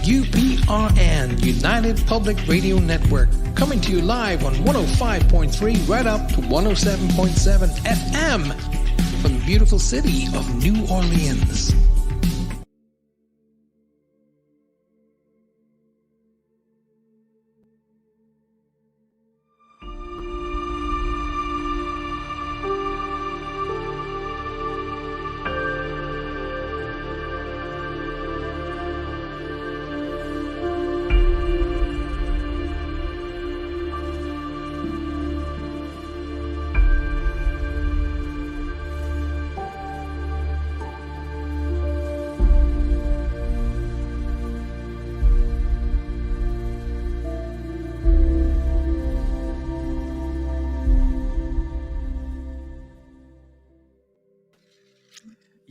UPRN, United Public Radio Network, coming to you live on 105.3 right up to 107.7 FM from the beautiful city of New Orleans.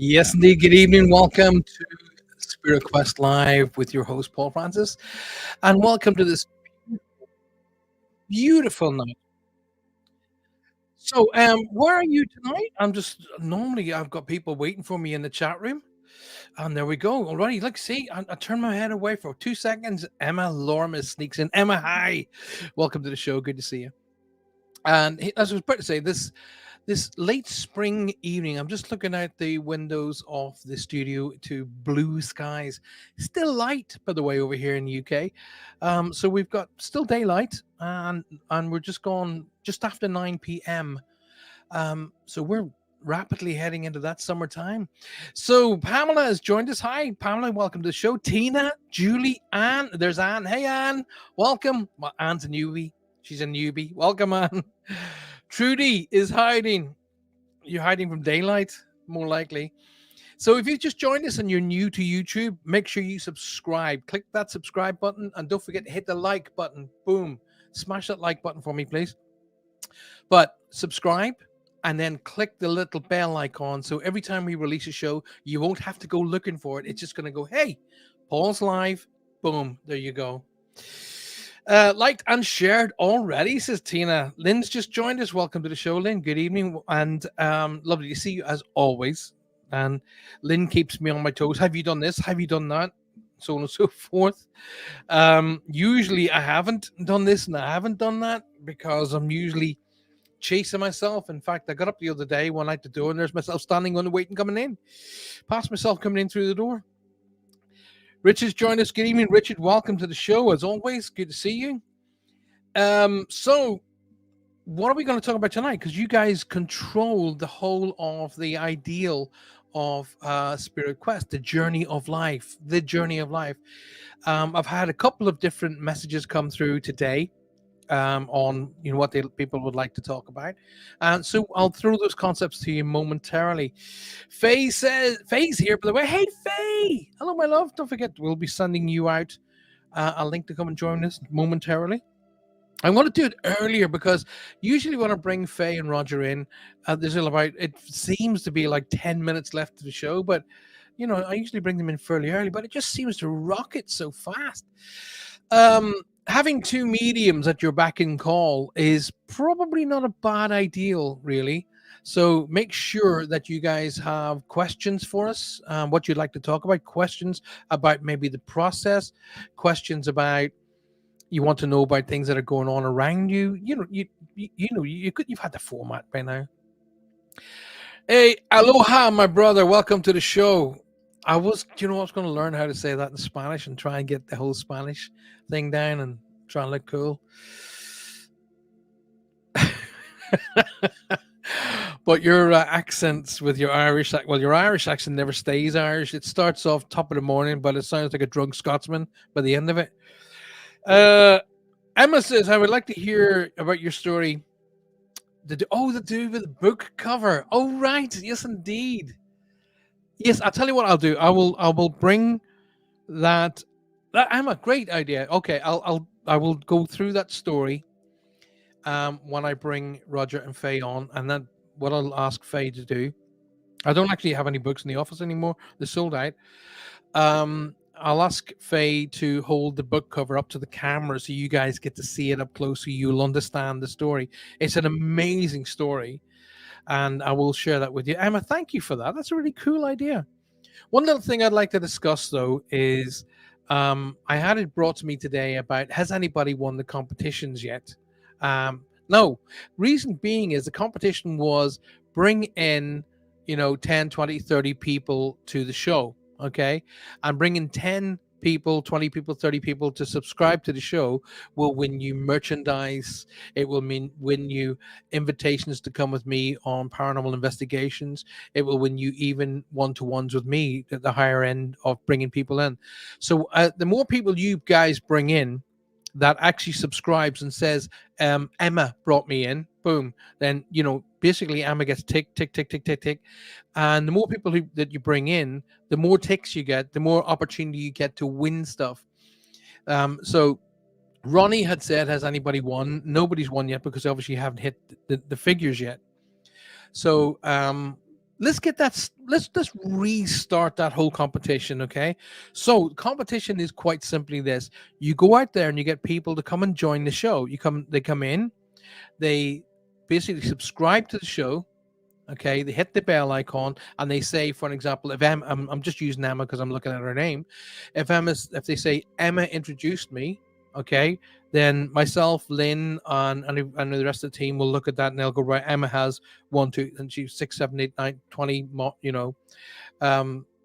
Yes, indeed. Good evening. Welcome to Spirit Quest Live with your host, Paul Francis. And welcome to this beautiful night. So, where are you tonight? Normally I've got people waiting for me in the chat room. And there we go. Already, look, see, I turn my head away for 2 seconds. Emma Lorma sneaks in. Emma, hi. Welcome to the show. Good to see you. And as I was about to say, this late spring evening, I'm just looking out the windows of the studio to blue skies. Still light, by the way, over here in the UK. So we've got still daylight, and we're just gone just after 9 p.m. So we're rapidly heading into that summertime. So Pamela has joined us. Hi, Pamela. Welcome to the show. Tina, Julie, Anne. There's Anne. Hey, Anne. Welcome. Well, Anne's a newbie. She's a newbie. Welcome, Anne. Trudy is hiding. You're hiding from daylight, more likely. So if you just joined us and you're new to YouTube, make sure you subscribe. Click that subscribe button and don't forget to hit the like button. Boom. Smash that like button for me, please. But subscribe and then click the little bell icon. So every time we release a show, you won't have to go looking for it. It's just going to go, hey, Paul's live. Boom. There you go. Liked and shared already, says Tina. Lynn's just joined us. Welcome to the show, Lynn. Good evening, and lovely to see you as always. And Lynn keeps me on my toes. Have you done this? Have you done that? So on and so forth. Usually I haven't done this and I haven't done that because I'm usually chasing myself. In fact, I got up the other day, went out the door, and there's myself standing on the waiting coming in. Past myself coming in through the door. Richard's joined us. Good evening, Richard. Welcome to the show. As always, good to see you. So what are we going to talk about tonight? Because you guys control the whole of the ideal of Spirit Quest, the journey of life, I've had a couple of different messages come through today on what people would like to talk about, and so I'll throw those concepts to you momentarily. Faye says, Faye's here, by the way. Hey, Faye, hello, my love. Don't forget, we'll be sending you out a link to come and join us momentarily. I want to do it earlier because usually when I bring Faye and Roger in, it seems to be like 10 minutes left to the show, but I usually bring them in fairly early, but it just seems to rocket so fast. Having two mediums at your beck and call is probably not a bad ideal, really. So make sure that you guys have questions for us, what you'd like to talk about, questions about maybe the process, questions about you want to know about things that are going on around you. You've had the format by now. Hey, aloha, my brother. Welcome to the show. I was going to learn how to say that in Spanish and try and get the whole Spanish thing down and try and look cool. But your accents with your Irish, your Irish accent never stays Irish. It starts off top of the morning, but it sounds like a drunk Scotsman by the end of it. Emma says, I would like to hear about your story. To do with the book cover. Oh, right. Yes, indeed. Yes, I'll tell you what I'll do. I will bring that. Emma, great idea. Okay, I will go through that story when I bring Roger and Faye on, and then what I'll ask Faye to do. I don't actually have any books in the office anymore. They're sold out. I'll ask Faye to hold the book cover up to the camera so you guys get to see it up close so you'll understand the story. It's an amazing story, and I will share that with you. Emma, thank you for that. That's a really cool idea. One little thing I'd like to discuss, though, is I had it brought to me today about, has anybody won the competitions yet? No. Reason being is the competition was bring in, 10, 20, 30 people to the show. Okay. And bringing 10 people, 20 people, 30 people to subscribe to the show will win you merchandise. It will win you invitations to come with me on paranormal investigations. It will win you even one-to-ones with me at the higher end of bringing people in. So the more people you guys bring in that actually subscribes and says, Emma brought me in, boom, then, basically Emma gets tick, tick, tick, tick, tick, tick. And the more people that you bring in, the more ticks you get, the more opportunity you get to win stuff. So Ronnie had said, has anybody won? Nobody's won yet because obviously you haven't hit the figures yet. So let's restart that whole competition. Okay, so competition is quite simply this: you go out there and you get people to come and join the show. They come in, they basically subscribe to the show. Okay, they hit the bell icon and they say, for an example, if I'm just using Emma because I'm looking at her name. If they say Emma introduced me, okay, then myself, Lynn, and the rest of the team will look at that and they'll go, right, Emma has 1, 2, and she's 6, 7, 8, 9, 20,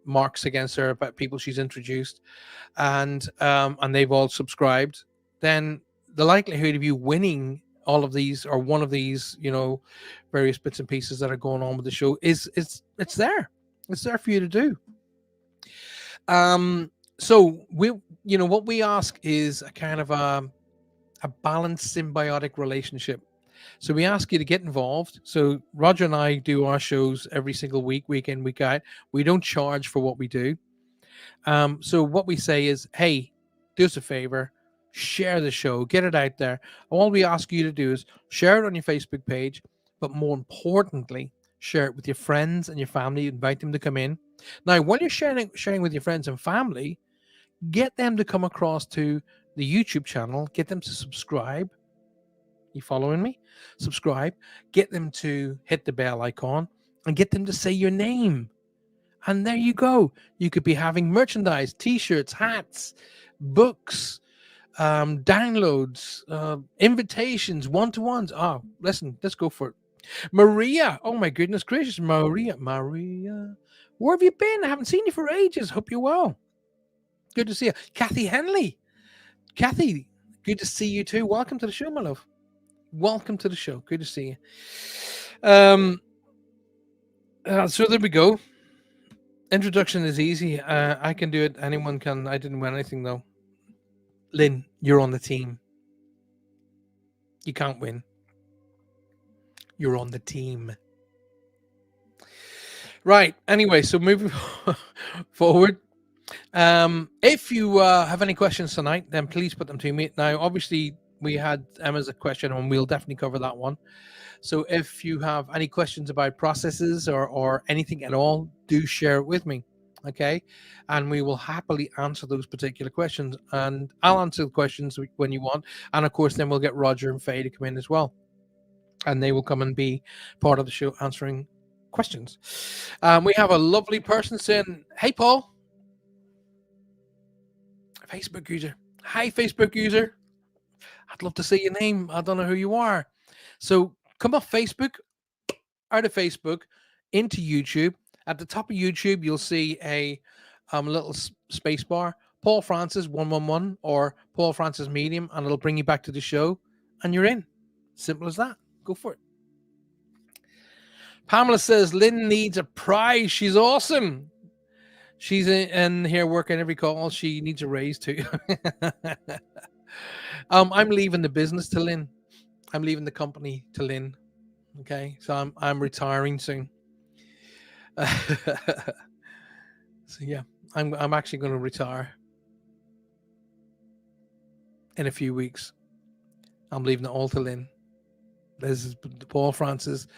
marks against her about people she's introduced, and they've all subscribed. Then the likelihood of you winning all of these or one of these, various bits and pieces that are going on with the show it's there. It's there for you to do. So what we ask is a kind of a balanced symbiotic relationship. So we ask you to get involved. So Roger and I do our shows every single week, week in, week out. We don't charge for what we do. So what we say is, hey, do us a favor, share the show, get it out there. All we ask you to do is share it on your Facebook page, but more importantly, share it with your friends and your family. Invite them to come in. Now, when you're sharing with your friends and family, get them to come across to the YouTube channel, get them to subscribe. You following me? Subscribe, get them to hit the bell icon, and get them to say your name. And there you go. You could be having merchandise, t-shirts, hats, books, downloads, invitations, one-to-ones. Oh, listen, let's go for it. Maria. Oh, my goodness gracious. Maria. Where have you been? I haven't seen you for ages. Hope you're well. Good to see you. Kathy Henley. Kathy, good to see you too. Welcome to the show, my love. Welcome to the show. Good to see you. So there we go. Introduction is easy. I can do it. Anyone can. I didn't win anything though. Lynn, you're on the team. You can't win. You're on the team. Right. Anyway, so moving forward. If you have any questions tonight, then please put them to me. Now, obviously, we had Emma's a question, and we'll definitely cover that one. So if you have any questions about processes or anything at all, do share it with me, okay? And we will happily answer those particular questions. And I'll answer the questions when you want. And of course, then we'll get Roger and Faye to come in as well. And they will come and be part of the show answering questions. We have a lovely person saying, hey, Paul. Facebook user. Hi, Facebook user. I'd love to see your name. I don't know who you are. So come off Facebook, out of Facebook, into YouTube. At the top of YouTube, you'll see a little space bar, Paul Francis 111 or Paul Francis Medium, and it'll bring you back to the show, and you're in. Simple as that. Go for it. Pamela says Lynn needs a prize. She's awesome. She's in here working every call. She needs a raise too. I'm leaving the business to Lynn. I'm leaving the company to Lynn. Okay, so I'm retiring soon. So yeah, I'm actually going to retire in a few weeks. I'm leaving it all to Lynn. This is Paul Francis,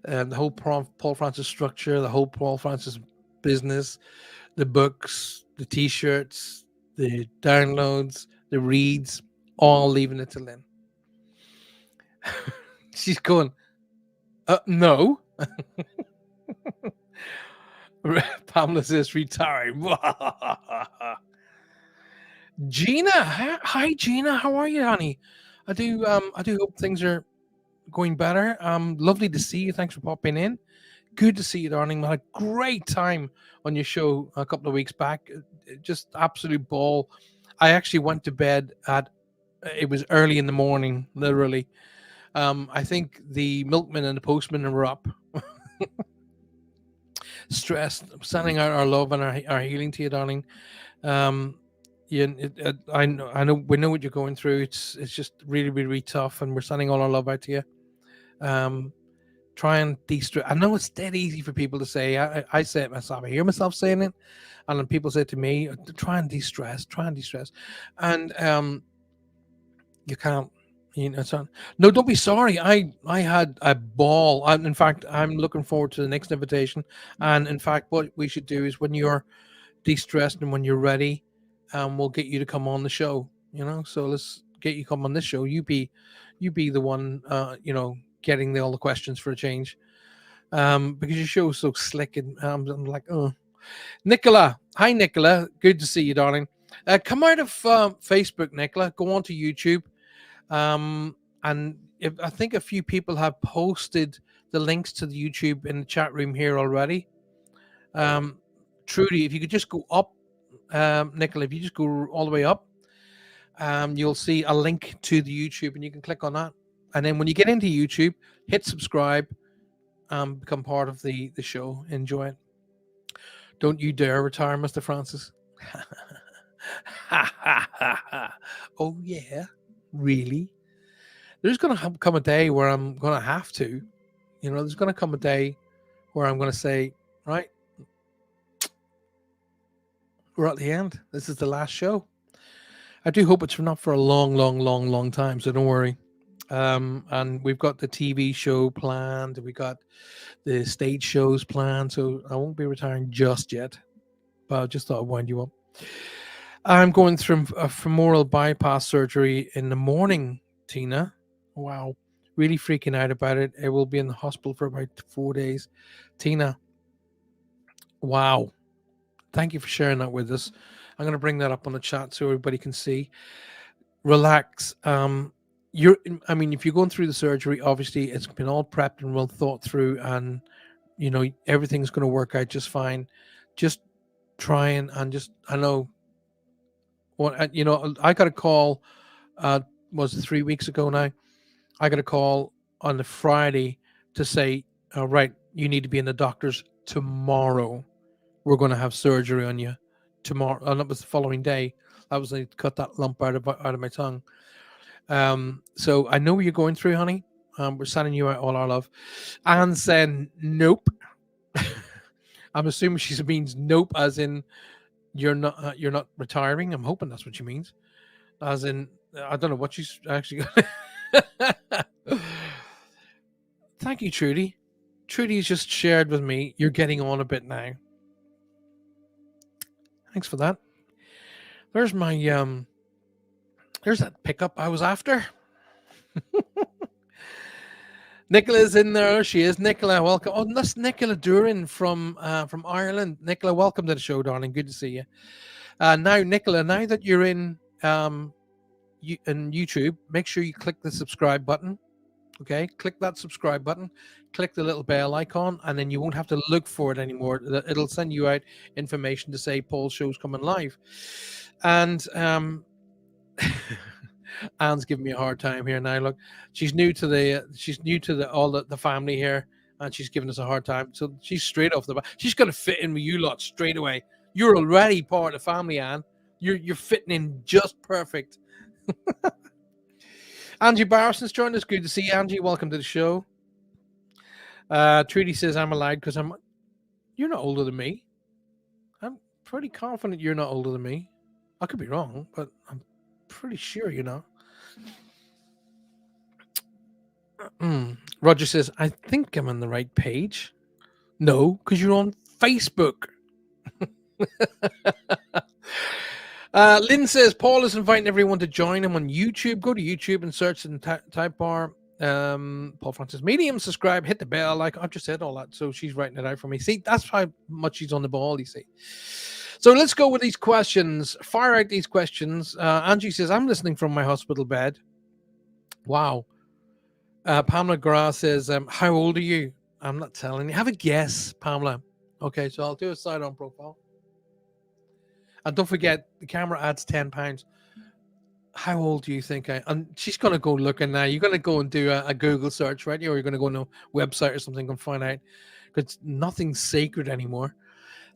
the whole Paul Francis structure, the whole Paul Francis business, the books, the t-shirts, the downloads, the reads, all leaving it to Lynn. She's going, no. Pamela says retiring. Gina, hi Gina, how are you, honey? I do hope things are going better. Lovely to see you. Thanks for popping in. Good to see you, darling. We had a great time on your show a couple of weeks back. Just absolute ball. I actually went to bed at it was early in the morning, literally. I think the milkman and the postman were up, stressed, sending out our love and our healing to you, darling. Um, yeah, I know, we know what you're going through. It's just really, really, really tough, and we're sending all our love out to you. Um, try and de-stress. I know it's dead easy for people to say. I say it myself. I hear myself saying it, and then people say to me, "Try and de-stress. Try and de-stress," and you can't. You know, it's not, no, don't be sorry. I had a ball. And in fact, I'm looking forward to the next invitation. And in fact, what we should do is when you're de-stressed and when you're ready, we'll get you to come on the show. You know, so let's get you come on this show. You be the one. Getting all the questions for a change. Because your show's so slick and I'm like, oh, Nicola. Hi, Nicola. Good to see you, darling. Come out of Facebook, Nicola. Go on to YouTube. And I think a few people have posted the links to the YouTube in the chat room here already. Trudy, if you could just go up, Nicola, if you just go all the way up, you'll see a link to the YouTube and you can click on that. And then when you get into YouTube, hit subscribe, become part of the show. Enjoy it. Don't you dare retire, Mr. Francis. Oh, yeah. Really? There's going to come a day where I'm going to have to. You know, there's going to come a day where I'm going to say, right, we're at the end. This is the last show. I do hope it's not for a long, long, long, long time. So don't worry. And we've got the TV show planned. We got the stage shows planned. So I won't be retiring just yet. But I just thought I'd wind you up. I'm going through a femoral bypass surgery in the morning, Tina. Wow. Really freaking out about it. I will be in the hospital for about 4 days. Tina, wow. Thank you for sharing that with us. I'm going to bring that up on the chat so everybody can see. Relax. If you're going through the surgery, obviously it's been all prepped and well thought through, and you know everything's going to work out just fine. Just try and just, I know what I got a call. Was it 3 weeks ago now? I got a call on the Friday to say, right, you need to be in the doctor's tomorrow. We're going to have surgery on you tomorrow. And that was the following day. I was going to cut that lump out of my tongue. So I know what you're going through, honey. We're sending you out all our love. Anne said, nope. I'm assuming she means nope, as in you're not retiring. I'm hoping that's what she means. As in, I don't know what she's actually got. Thank you, Trudy. Trudy's just shared with me. You're getting on a bit now. Thanks for that. There's my there's that pickup I was after. Nicola's in there. She is. Nicola, welcome. Oh, that's Nicola Durin from Ireland. Nicola, welcome to the show, darling. Good to see you. Now, Nicola, now that you're in YouTube, make sure you click the subscribe button. Okay, click that subscribe button, click the little bell icon, and then you won't have to look for it anymore. It'll send you out information to say Paul's show's coming live. And Anne's giving me a hard time here now. Look, she's new to the family here, and she's giving us a hard time. So she's straight off the bat. She's gonna fit in with you lot straight away. You're already part of the family, Anne. You're fitting in just perfect. Angie Barrison's joined us. Good to see you, Angie. Welcome to the show. Trudy says I'm allowed because you're not older than me. I'm pretty confident you're not older than me. I could be wrong, but I'm pretty sure you're not. Roger says, I think I'm on the right page. No, because you're on Facebook. Lynn says Paul is inviting everyone to join him on YouTube. Go to YouTube and search and type bar Paul Francis Medium, subscribe, hit the bell. Like I've just said all that, so she's writing it out for me. See, that's how much she's on the ball, you see. So let's go with these questions. Fire out these questions. Angie says, I'm listening from my hospital bed. Wow. Pamela Grass says, how old are you? I'm not telling you. Have a guess, Pamela. Okay, so I'll do a side on profile. And don't forget, the camera adds £10. How old do you think I? And she's gonna go looking now. You're gonna go and do a Google search, right? Or you're gonna go on a website or something and find out, because nothing's sacred anymore.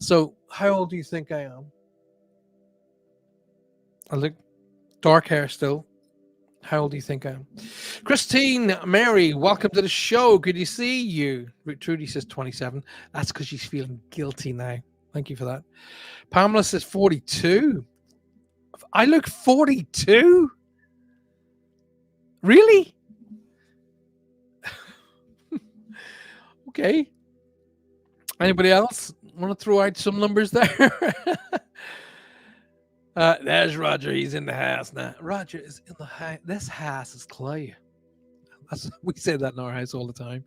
So, how old do you think I am? I look dark hair still. How old do you think I am? Christine Mary, welcome to the show. Good to see you. Trudy says 27. That's because she's feeling guilty now. Thank you for that. Pamela says 42. I look 42? Really? Okay. Anybody else want to throw out some numbers there? There's Roger. He's in the house now. Roger is in the house. This house is clay. We say that in our house all the time.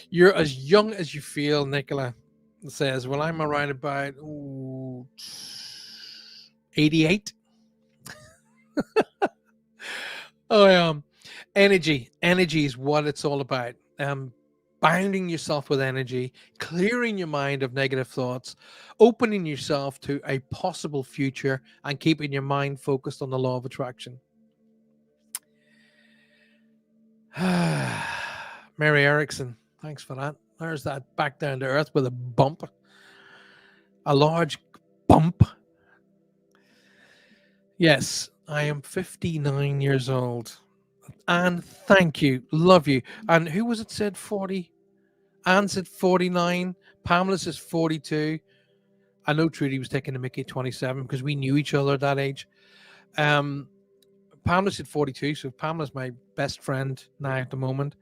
You're as young as you feel, Nicola says. Well, I'm around about 88. Energy is what it's all about. Bounding yourself with energy, clearing your mind of negative thoughts, opening yourself to a possible future, and keeping your mind focused on the law of attraction. Mary Erickson, thanks for that. There's that back down to earth with a bump, a large bump. Yes, I am 59 years old. And thank you. Love you. And who was it said 40? Anne said 49. Pamela says 42. I know Trudy was taking the Mickey at 27 because we knew each other at that age. Pamela said 42. So Pamela's my best friend now at the moment.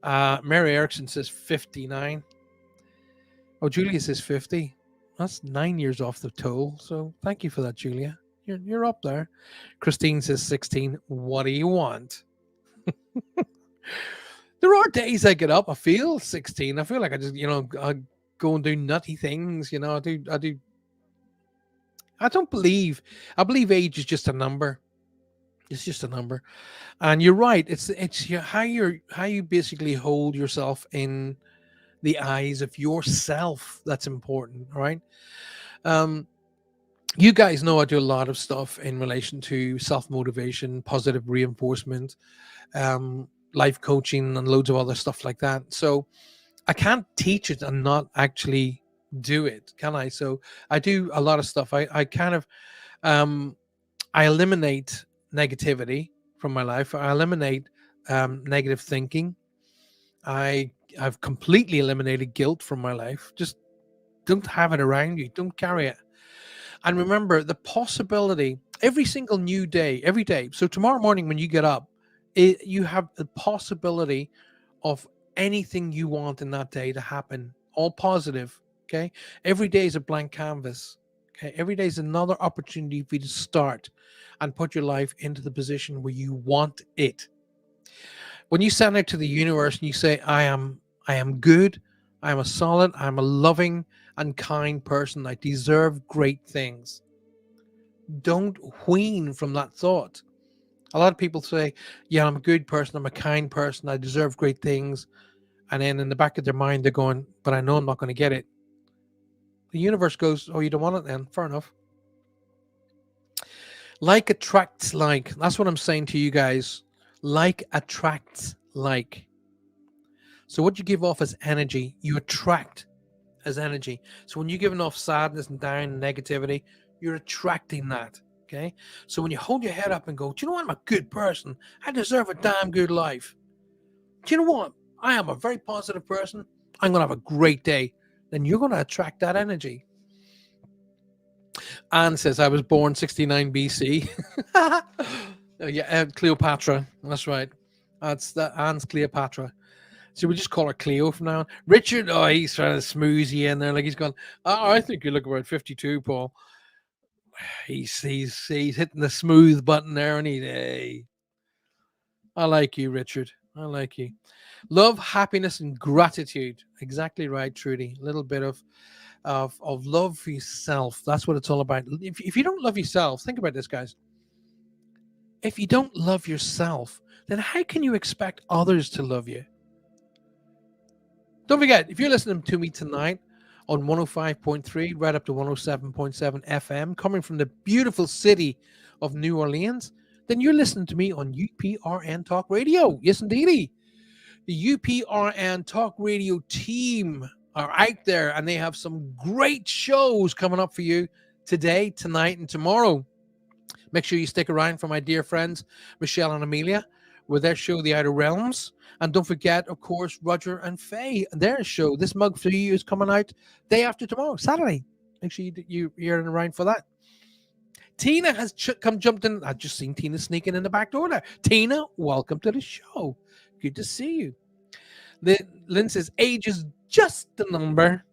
Mary Erickson says 59. Oh, Julia says 50. That's 9 years off the toll. So thank you for that, Julia. You're up there. Christine says 16. What do you want? There are days I get up, I feel 16. I feel like I just, I go and do nutty things. I believe age is just a number. It's just a number. And you're right. It's how you basically hold yourself in the eyes of yourself that's important, right? You guys know I do a lot of stuff in relation to self-motivation, positive reinforcement, life coaching, and loads of other stuff like that. So I can't teach it and not actually do it, can I? So I do a lot of stuff. I kind of I eliminate negativity from my life. I eliminate negative thinking. I've completely eliminated guilt from my life. Just don't have it around you. Don't carry it. And remember the possibility every single new day, every day. So tomorrow morning when you get up, you have the possibility of anything you want in that day to happen, all positive. Okay. Every day is a blank canvas. Okay. Every day is another opportunity for you to start and put your life into the position where you want it. When you send out to the universe and you say, I am good, I am a solid, I'm a loving and kind person, I deserve great things. Don't wean from that thought. A lot of people say, yeah, I'm a good person, I'm a kind person, I deserve great things. And then in the back of their mind, they're going, but I know I'm not going to get it. The universe goes, oh, you don't want it then? Fair enough. Like attracts like. That's what I'm saying to you guys. Like attracts like. So what you give off as energy, you attract as energy. So when you're giving off sadness and down and negativity, you're attracting that. Okay. So when you hold your head up and go, do you know what? I'm a good person. I deserve a damn good life. Do you know what? I am a very positive person. I'm going to have a great day. Then you're going to attract that energy. Anne says, I was born 69 BC. Yeah, Cleopatra. That's right. That's that. Anne's Cleopatra. So we just call her Cleo from now on. Richard, oh, he's trying to smooth you in there. Like he's gone, oh, I think you look about 52, Paul. He's hitting the smooth button there, and hey. I like you, Richard. I like you. Love, happiness, and gratitude. Exactly right, Trudy. A little bit of of love for yourself. That's what it's all about. If you don't love yourself, think about this, guys. If you don't love yourself, then how can you expect others to love you? Don't forget, if you're listening to me tonight on 105.3 right up to 107.7 FM, coming from the beautiful city of New Orleans, then you're listening to me on UPRN Talk Radio. Yes, indeedy. The UPRN Talk Radio team are out there, and they have some great shows coming up for you today, tonight, and tomorrow. Make sure you stick around for my dear friends, Michelle and Amelia, with their show, The Outer Realms. And don't forget, of course, Roger and Faye, their show. This mug for you is coming out day after tomorrow, Saturday. Make sure you're around for that. Tina has jumped in. I've just seen Tina sneaking in the back door there. Tina, welcome to the show. Good to see you. Lynn says, age is just a number.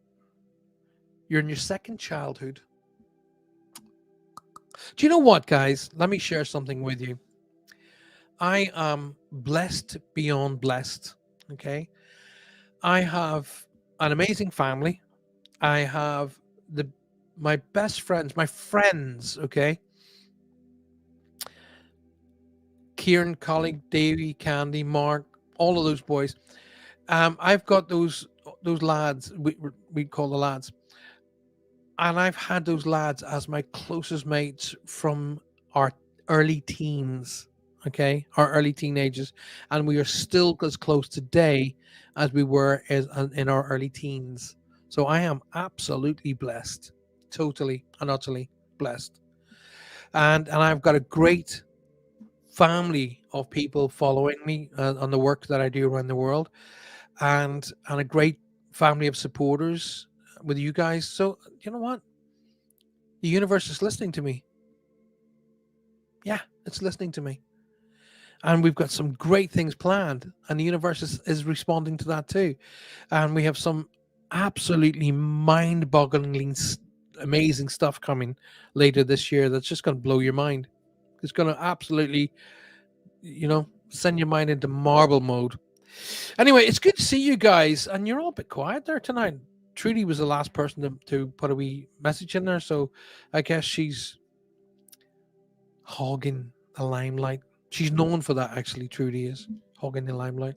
You're in your second childhood. Do you know what, guys? Let me share something with you. I am blessed beyond blessed. Okay. I have an amazing family. I have my best friends, my friends. Okay. Kieran, colleague, Davey, Candy, Mark, all of those boys. I've got those lads. We call the lads. And I've had those lads as my closest mates from our early teens, okay, our early teenagers. And we are still as close today as we were in our early teens. So I am absolutely blessed, totally and utterly blessed. And I've got a great family of people following me on the work that I do around the world, and a great family of supporters with you guys. So you know what? The universe is listening to me. Yeah, it's listening to me. And we've got some great things planned. And the universe is responding to that too. And we have some absolutely mind-bogglingly amazing stuff coming later this year that's just going to blow your mind. It's going to absolutely, send your mind into marble mode. Anyway, it's good to see you guys. And you're all a bit quiet there tonight. Trudy was the last person to put a wee message in there, so I guess she's hogging the limelight. She's known for that, actually. Trudy is hogging the limelight.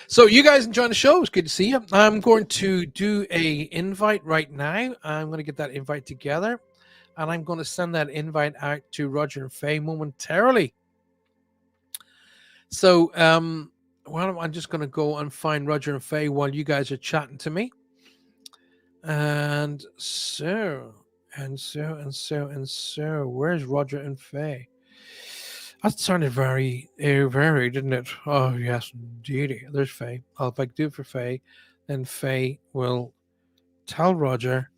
So you guys enjoying the show? It's good to see you. I'm going to do a invite right now. I'm going to get that invite together, and I'm going to send that invite out to Roger and Faye momentarily. So I'm just going to go and find Roger and Faye while you guys are chatting to me. And so, where's Roger and Faye? That sounded very, didn't it? Oh, yes, indeed. There's Faye. If I do it for Faye, then Faye will tell Roger,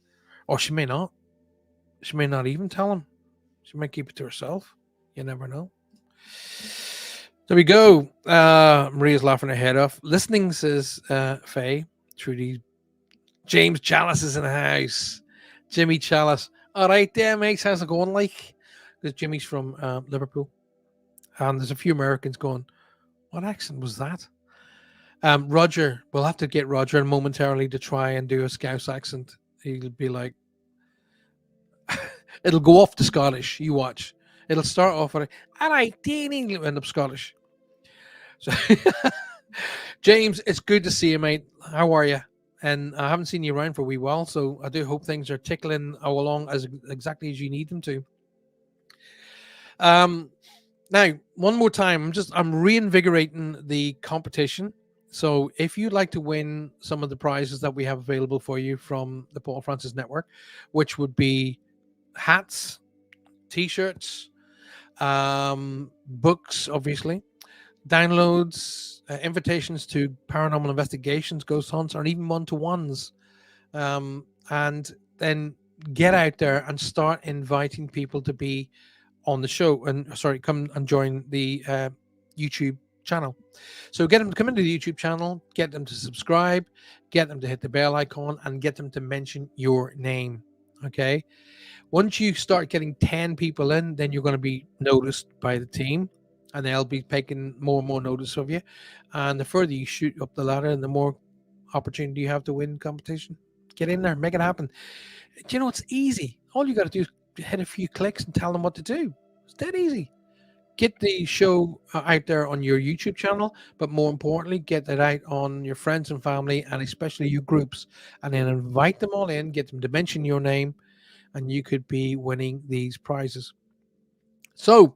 or she may not. She may not even tell him. She might keep it to herself. You never know. There we go. Maria's laughing her head off. Listening, says Faye. Trudy. James Chalice is in the house. Jimmy Chalice. All right there, mates. How's it going, like? Because Jimmy's from Liverpool. And there's a few Americans going, what accent was that? Roger. We'll have to get Roger momentarily to try and do a Scouse accent. He'll be like, it'll go off to Scottish. You watch. It'll start off with, all right, it'll end up Scottish. So, James, it's good to see you, mate. How are you? And I haven't seen you around for a wee while, so I do hope things are tickling along as exactly as you need them to. Now, one more time, I'm reinvigorating the competition. So if you'd like to win some of the prizes that we have available for you from the Paul Francis Network, which would be hats, t-shirts, books, obviously, downloads, invitations to paranormal investigations, ghost hunts, or even one-to-ones, and then get out there and start inviting people to be on the show and come and join the YouTube channel. So get them to come into the YouTube channel, get them to subscribe, get them to hit the bell icon, and get them to mention your name. Okay. Once you start getting 10 people in, then you're going to be noticed by the team, and they'll be taking more and more notice of you. And the further you shoot up the ladder, and the more opportunity you have to win competition. Get in there, make it happen. Do you know it's easy? All you got to do is hit a few clicks and tell them what to do. It's dead easy. Get the show out there on your YouTube channel, but more importantly, get it out on your friends and family, and especially your groups, and then invite them all in, get them to mention your name, and you could be winning these prizes. So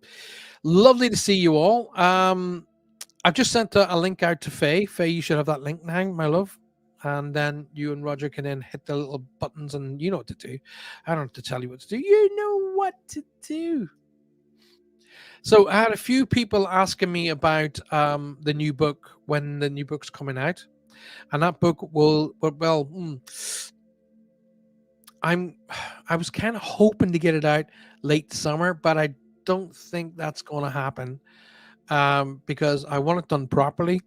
lovely to see you all. I've just sent a link out to Faye. Faye, you should have that link now, my love. And then you and Roger can then hit the little buttons, and you know what to do. I don't have to tell you what to do. You know what to do. So I had a few people asking me about the new book, when the new book's coming out, and that book will I was kind of hoping to get it out late summer, but I don't think that's going to happen because I want it done properly.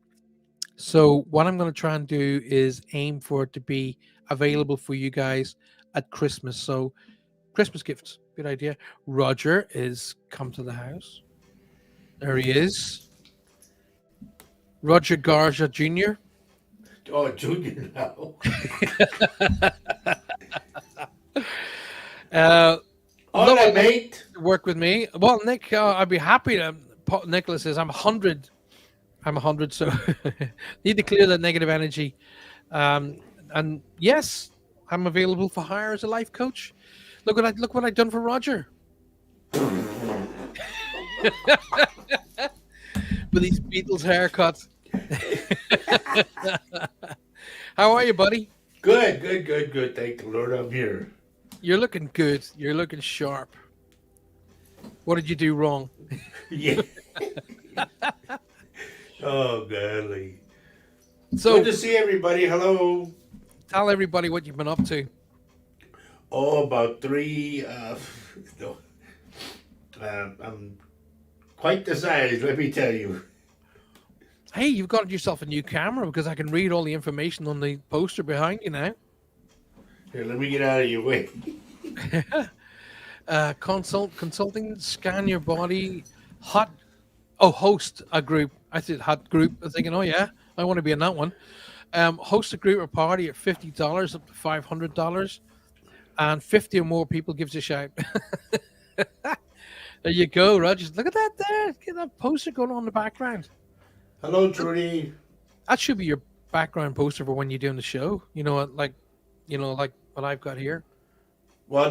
So what I'm going to try and do is aim for it to be available for you guys at Christmas. So Christmas gifts, good idea. Roger is come to the house. There he is. Roger Garza Jr. Oh, Junior now. All right, mate. Work with me. Well, Nick, I'd be happy to. Nicholas says, I'm 100. I'm 100, so need to clear that negative energy. And yes, I'm available for hire as a life coach. Look what I've done for Roger. With these Beatles haircuts. How are you, buddy? Good. Thank the Lord, I'm here. You're looking good. You're looking sharp. What did you do wrong? Yeah. Oh, golly. So, good to see everybody. Hello. Tell everybody what you've been up to. Oh, about three. No. I'm quite the size, let me tell you. Hey, you've got yourself a new camera because I can read all the information on the poster behind you now. Here, let me get out of your way. Consulting, scan your body, host a group. I said hot group. I'm thinking, oh yeah, I want to be in that one. Host a group or party at $50 up to $500, and 50 or more people gives a shout. There you go, Roger. Look at that there. Get that poster going on in the background. Hello, Trudy. That should be your background poster for when you're doing the show. Like what I've got here. Well,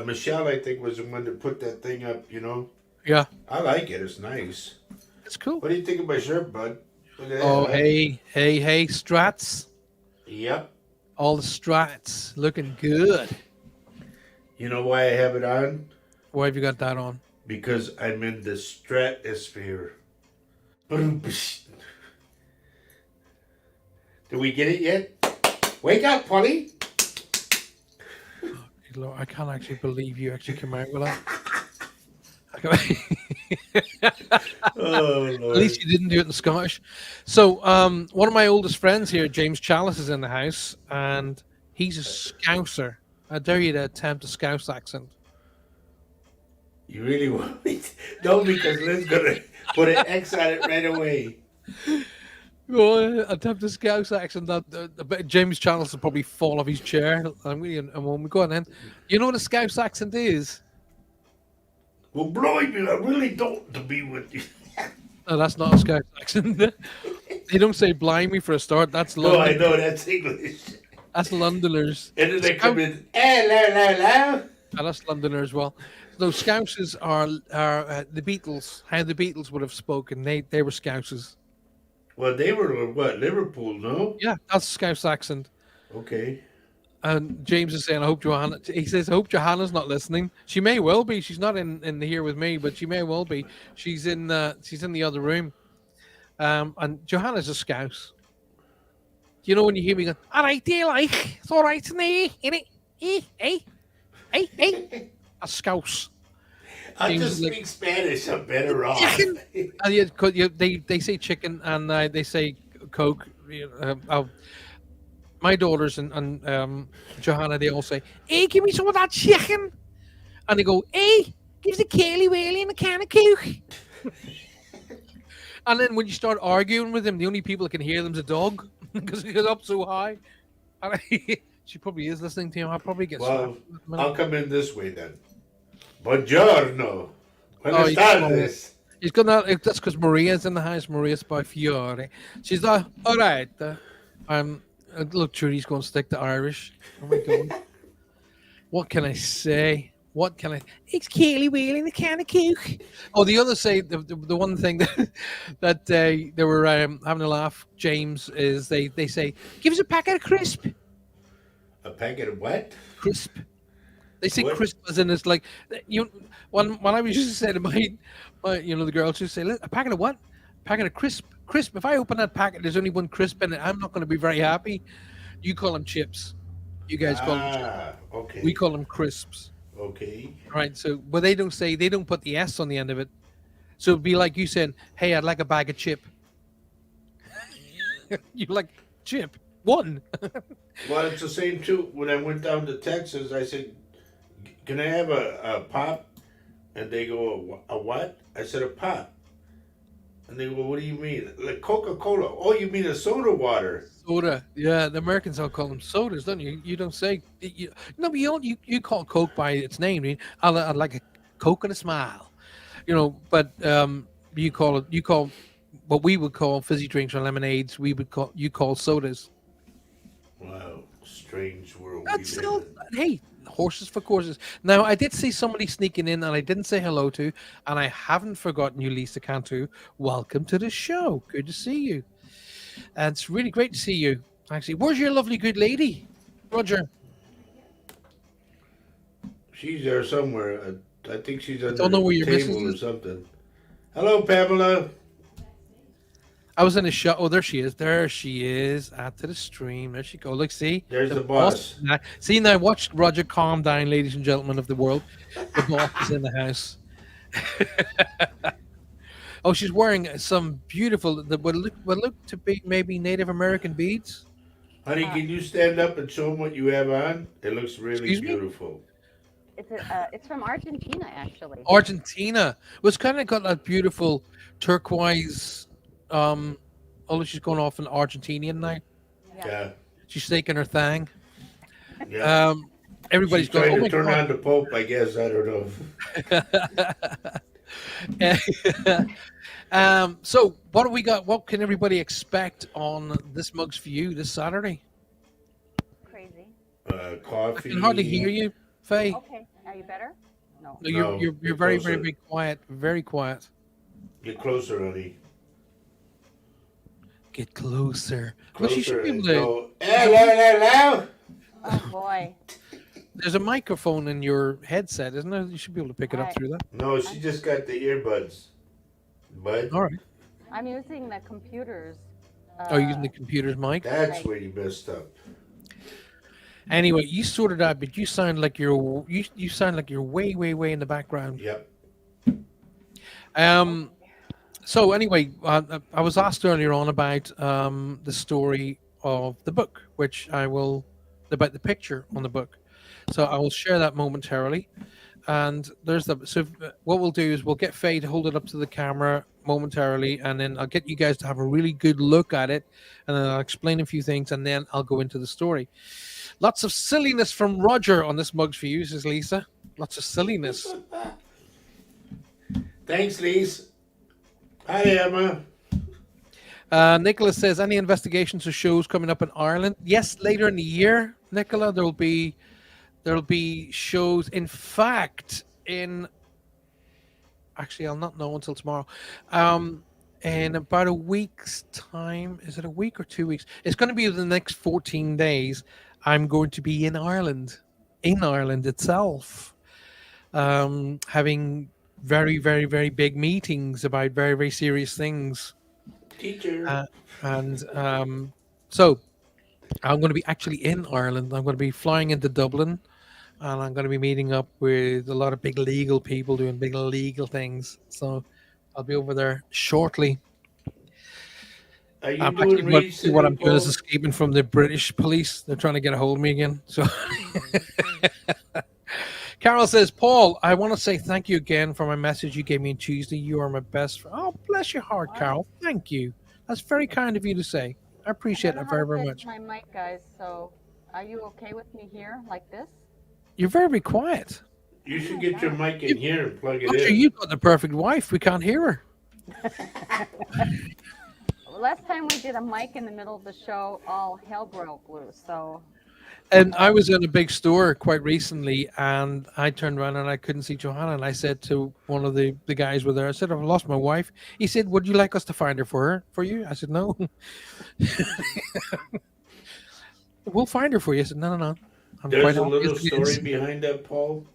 Michelle, I think, was the one that put that thing up, Yeah. I like it. It's nice. It's cool. What do you think of my shirt, bud? Oh, hey, Strats. Yep. All the Strats looking good. You know why I have it on? Why have you got that on? Because I'm in the stratosphere. Did we get it yet? Wake up, Polly. Oh, I can't actually believe you actually came out with that. Oh, Lord. At least you didn't do it in Scottish. So one of my oldest friends here, James Chalice, is in the house, and he's a Scouser. I dare you to attempt a Scouse accent. You really want me to? No, because Lynn's going to put an X on it right away. Well, attempt a Scouse accent. That James Chalice will probably fall off his chair. And when we go on then, you know what a Scouse accent is? Well, blimey, I really don't to be with you. No, that's not a Scouse accent. They don't say blimey for a start. That's London. No, I know, that's English. That's Londoners. And then they come in, hello. And that's Londoner as well. No, Scousers are the Beatles. How the Beatles would have spoken. They were Scousers. Well, they were, what, Liverpool, no? Yeah, that's a Scouse accent. Okay. And James is saying, I hope Johanna's not listening. She may well be. She's not in here with me, but she may well be. She's in the other room. And Johanna's a Scouse. You know when you hear me go, all right, dear, like, it's all right to me, innit? Hey. A Scouse. I just speak Spanish. I'm better off. And they say chicken and they say Coke. My daughters and Johanna, they all say, hey, give me some of that chicken. And they go, hey, give the Kaylee Whaley and a can of Coke. And then when you start arguing with them, the only people that can hear them is a dog. because he goes up so high. And she probably is listening to him. I'll probably get Well, slapped. I'll come in this way then. Buongiorno. Oh, Buenas tardes. he's gonna. That's because Maria's in the house. Maria's by Fiore. She's like, all right. Look, Trudy's going to stick to Irish. Oh my God. What can I say? What can I? It's Kaylee wheeling the can of cook. Oh, the other say the one thing that they were having a laugh. James is they say, give us a packet of crisp. A packet of what? Crisp. They say What? crisp as in it's like when I was used to say to my the girls used to say a packet of what? Packet of crisp. Crisp. If I open that packet, there's only one crisp in it. I'm not going to be very happy. You call them chips. You guys call them chips. Okay. We call them crisps. Okay. Right. So, but they don't put the S on the end of it. So it'd be like you saying, "Hey, I'd like a bag of chip." You like chip one. Well, it's the same too. When I went down to Texas, I said, "Can I have a pop?" And they go, "A what?" I said, "A pop." And they go, "What do you mean?" Like Coca-Cola. Oh, you mean a soda water? Soda. Yeah, the Americans all call them sodas, don't you? You don't say no, but you call Coke by its name. I'd like a Coke and a smile, But you call what we would call fizzy drinks or lemonades. You call sodas. Wow, strange world. That's we still live in. hey, horses for courses. Now I did see somebody sneaking in, and I didn't say hello to, and I haven't forgotten you, Lisa Cantu. Welcome to the show. Good to see you. And it's really great to see you. Actually, where's your lovely good lady, Roger? She's there somewhere. I think she's under don't know where the your table missus or is. something. Hello, Pamela. I was in the shot. Oh, there she is. There she is. Add to the stream. There she go. Look, see. There's the boss. See now, watch Roger calm down, ladies and gentlemen of the world. The boss is in the house. Oh, she's wearing some beautiful, what look to be maybe Native American beads. Honey, can you stand up and show them what you have on? It looks really Excuse me? beautiful. It's from Argentina, actually. Argentina was kind of got that beautiful turquoise. Although she's going off in Argentinian now. Yeah. She's taking her thing. Yeah. Everybody's She's going. trying Oh to turn my on the Pope, I guess. I don't know. So what do we got? What can everybody expect on this Mugs for You this Saturday? Crazy. I Coffee. can hardly hear you, Faye. Okay, are you better? No. No, No, you're get very, closer. very quiet. Very quiet. Get closer, honey. Get closer. Well, she should Closer be able and to. go, hello. Oh boy. There's a microphone in your headset, isn't there? You should be able to pick it up Right. through that. No, she just got the earbuds. Bud, All right. I'm using the computers. Oh, you're using the computer's mic. that's where you messed up. Anyway, you sorted out, but you sound like you sound like you're way, way, way in the background. Yep. So anyway, I was asked earlier on about the story of the book, about the picture on the book. So I will share that momentarily. And what we'll do is we'll get Faye to hold it up to the camera momentarily, and then I'll get you guys to have a really good look at it, and then I'll explain a few things, and then I'll go into the story. Lots of silliness from Roger on this Mugs for You, says Lisa. Lots of silliness. Thanks, Lise. Hi, Emma. Nicola says, any investigations or shows coming up in Ireland? Yes, later in the year, Nicola, there'll be shows. In fact, actually, I'll not know until tomorrow. In about a week's time, is it a week or 2 weeks? It's going to be the next 14 days. I'm going to be in Ireland itself, having very, very, very big meetings about very, very serious things. Teacher. So I'm going to be actually in Ireland. I'm going to be flying into Dublin, and I'm going to be meeting up with a lot of big legal people doing big legal things. So I'll be over there shortly. Are you Actually, doing what I'm doing is Paul? escaping from the British police. They're trying to get a hold of me again. So Carol says, Paul, I want to say thank you again for my message you gave me on Tuesday. You are my best friend. Oh, bless your heart, Carol. Thank you. That's very kind of you to say. I appreciate I it don't know very, how to very fix much. my mic, guys. So, are you okay with me here, like this? You're very quiet. You Oh should my get your God. mic in here and plug it Roger, in. you got the perfect wife. We can't hear her. Last time we did a mic in the middle of the show, all hell broke loose. So, And I was in a big store quite recently, and I turned around and I couldn't see Johanna. And I said to one of the guys with her, I said, "I've lost my wife." He said, "Would you like us to find her for you?" I said, "No, we'll find her for you." I said, "No, no, no. I'm quite There's a happy as little it story is." behind that, Paul.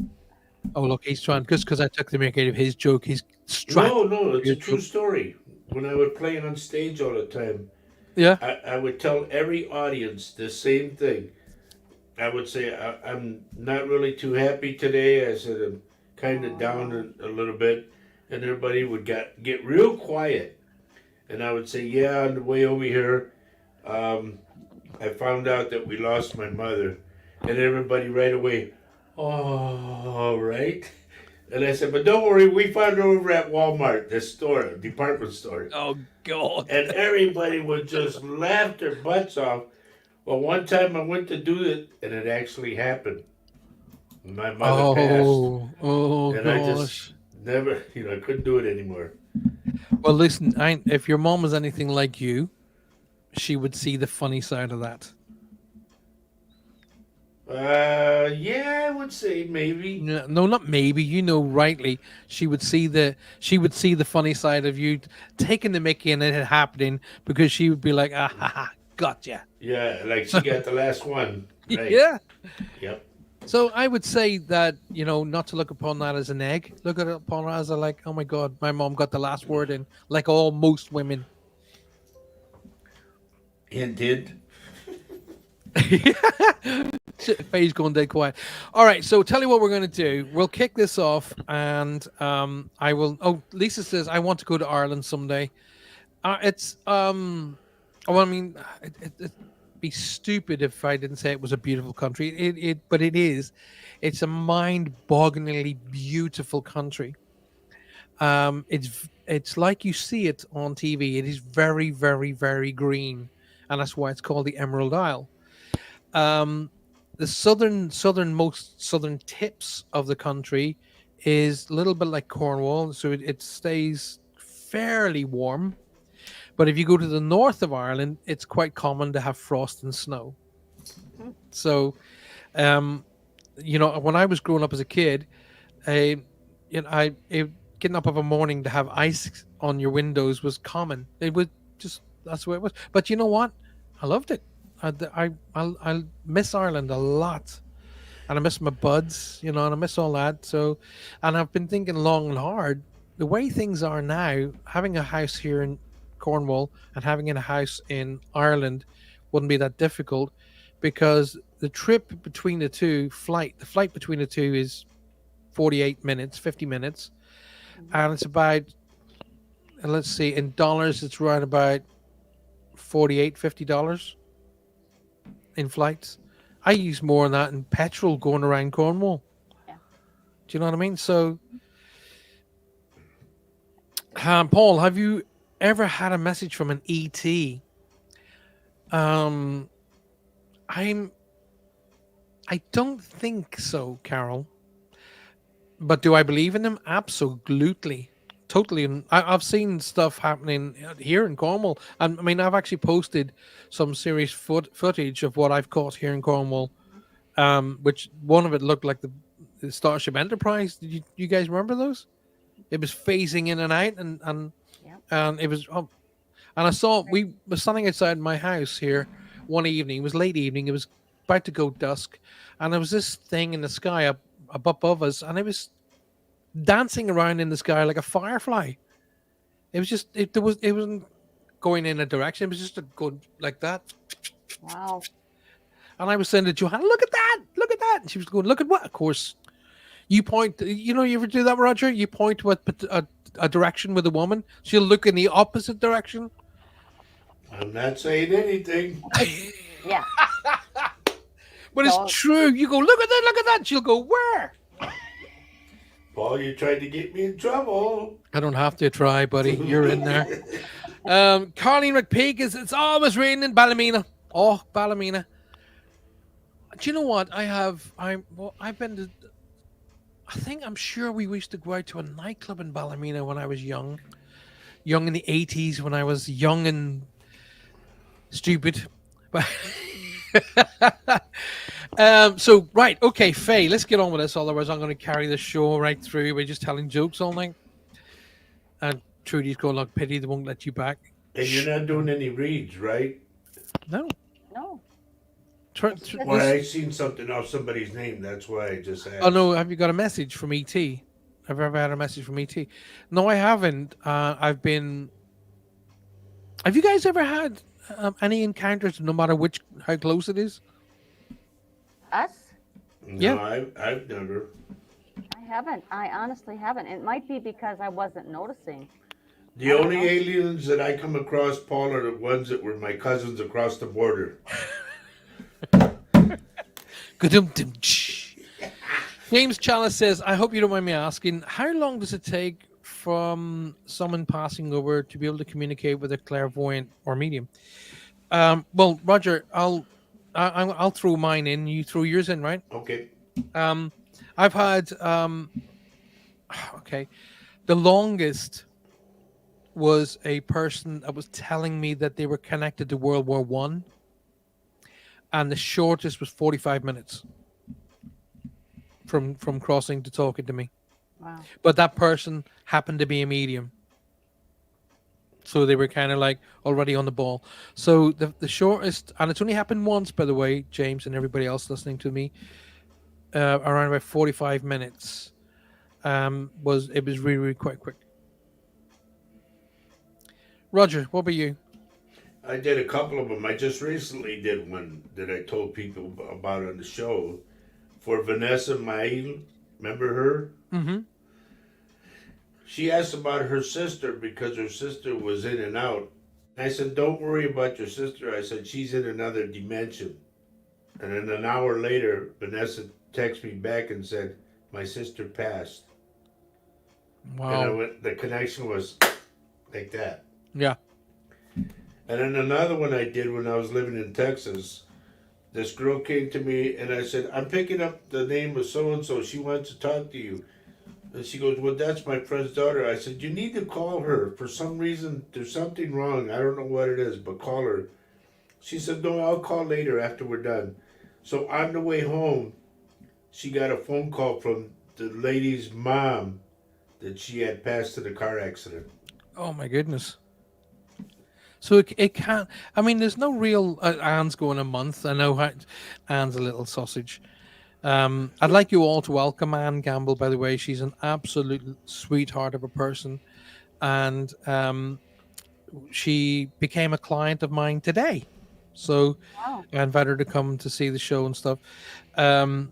Oh, look, he's trying just because I took the mick out of his joke. He's No, strapped. no, it's Your a true joke. story. When I would play on stage all the time, Yeah. I would tell every audience the same thing. I would say, I'm not really too happy today. I said, I'm kind of down a little bit. And everybody would get real quiet. And I would say, yeah, on the way over here, I found out that we lost my mother. And everybody right away, oh, all right. And I said, but don't worry, we found her over at Walmart, the store, department store. Oh God. And everybody would just laugh their butts off. Well, one time I went to do it, and it actually happened. My mother passed, Oh and I gosh. just never, I couldn't do it anymore. Well, listen, if your mom was anything like you, she would see the funny side of that. Yeah, I would say maybe. No, not maybe. You know, rightly, she would see the funny side of you taking the Mickey and it happening because she would be like, ah, ha, ha, gotcha. Yeah, like she got the last one. Right. Yeah. Yep. So I would say that not to look upon that as an egg. Look at it upon it as a like, oh my God, my mom got the last word in, like all most women. And did. Faye's going dead quiet. All right, so tell you what we're going to do. We'll kick this off, and I will. Oh, Lisa says I want to go to Ireland someday. It's well, I mean, it'd be stupid if I didn't say it was a beautiful country. But it is. It's a mind-bogglingly beautiful country. It's like you see it on TV. It is very, very, very green, and that's why it's called the Emerald Isle. The southernmost southern tips of the country is a little bit like Cornwall, so it stays fairly warm. But if you go to the north of Ireland, it's quite common to have frost and snow. So, when I was growing up as a kid, getting up of a morning to have ice on your windows was common. It was just that's the way it was. But you know what? I loved it. I miss Ireland a lot, and I miss my buds, and I miss all that. So, and I've been thinking long and hard. The way things are now, having a house here in Cornwall and having a house in Ireland wouldn't be that difficult, because the trip between the flight between the two is 48 minutes, 50 minutes, and it's about, let's see, in dollars, it's around about $48-50 in flights. I use more than that in petrol going around Cornwall. Yeah. Do you know what I mean? So, Paul, have you ever had a message from an ET? I don't think so, Carol. But do I believe in them? Absolutely. Totally. And I've seen stuff happening here in Cornwall. And I mean, I've actually posted some serious footage of what I've caught here in Cornwall, which one of it looked like the Starship Enterprise. Did you guys remember those? It was phasing in and out, Yep. and it was. Oh, and I saw we were standing outside my house here one evening. It was late evening. It was about to go dusk, and there was this thing in the sky up above us, and it was dancing around in the sky like a firefly. It was just it wasn't going in a direction. It was just going like that. Wow. And I was saying to Johanna, "Look at that! Look at that!" And she was going, "Look at what?" Of course, you point. You ever do that, Roger? You point to a direction with a woman. She'll look in the opposite direction. I'm not saying anything. Yeah. But it's true. You go, "Look at that! Look at that!" She'll go, "Where?" Paul, you tried to get me in trouble. I don't have to try, buddy. You're in there. Carleen McPeak is it's always raining in Ballymena. Oh, Ballymena. Do you know what? I've been to I'm sure we used to go out to a nightclub in Ballymena when I was young. Young in the 80s when I was young and stupid. But so right, okay, Faye, let's get on with this. Otherwise, I'm going to carry the show right through. We're just telling jokes all night. And Trudy's going like pity they won't let you back. And you're not doing any reads, right? No. No. Well, I seen something off somebody's name. That's why I just asked. Oh no, have you got a message from ET? Have you ever had a message from ET? No, I haven't. Have you guys ever had any encounters, no matter how close it is? Us? No, Yeah. I've never. I haven't. I honestly haven't. It might be because I wasn't noticing. The only aliens that I come across, Paul, are the ones that were my cousins across the border. James Chalice says, I hope you don't mind me asking, how long does it take from someone passing over to be able to communicate with a clairvoyant or medium? Well, Roger, I'll throw mine in. You throw yours in, right? Okay. I've had okay. The longest was a person that was telling me that they were connected to World War One, and the shortest was 45 minutes from crossing to talking to me. Wow. But that person happened to be a medium, so they were kind of like already on the ball. So the shortest, and it's only happened once, by the way, James and everybody else listening to me, around about 45 minutes. Was really, really quite quick. Roger, what about you? I did a couple of them. I just recently did one that I told people about on the show for Vanessa Mail. Remember her? Mm-hmm. She asked about her sister because her sister was in and out. I said, don't worry about your sister. I said, she's in another dimension. And then an hour later, Vanessa texted me back and said, my sister passed. Wow. And the connection was like that. Yeah. And then another one I did when I was living in Texas, this girl came to me and I said, I'm picking up the name of so-and-so. She wants to talk to you. And she goes, well, that's my friend's daughter. I said, you need to call her. For some reason, there's something wrong. I don't know what it is, but call her. She said, no, I'll call later after we're done. So on the way home, she got a phone call from the lady's mom that she had passed in a car accident. Oh my goodness. So it can't. I mean, there's no real Anne's going a month. I know Anne's a little sausage. I'd like you all to welcome Anne Gamble. By the way, she's an absolute sweetheart of a person, and she became a client of mine today. So Wow. I invited her to come to see the show and stuff. And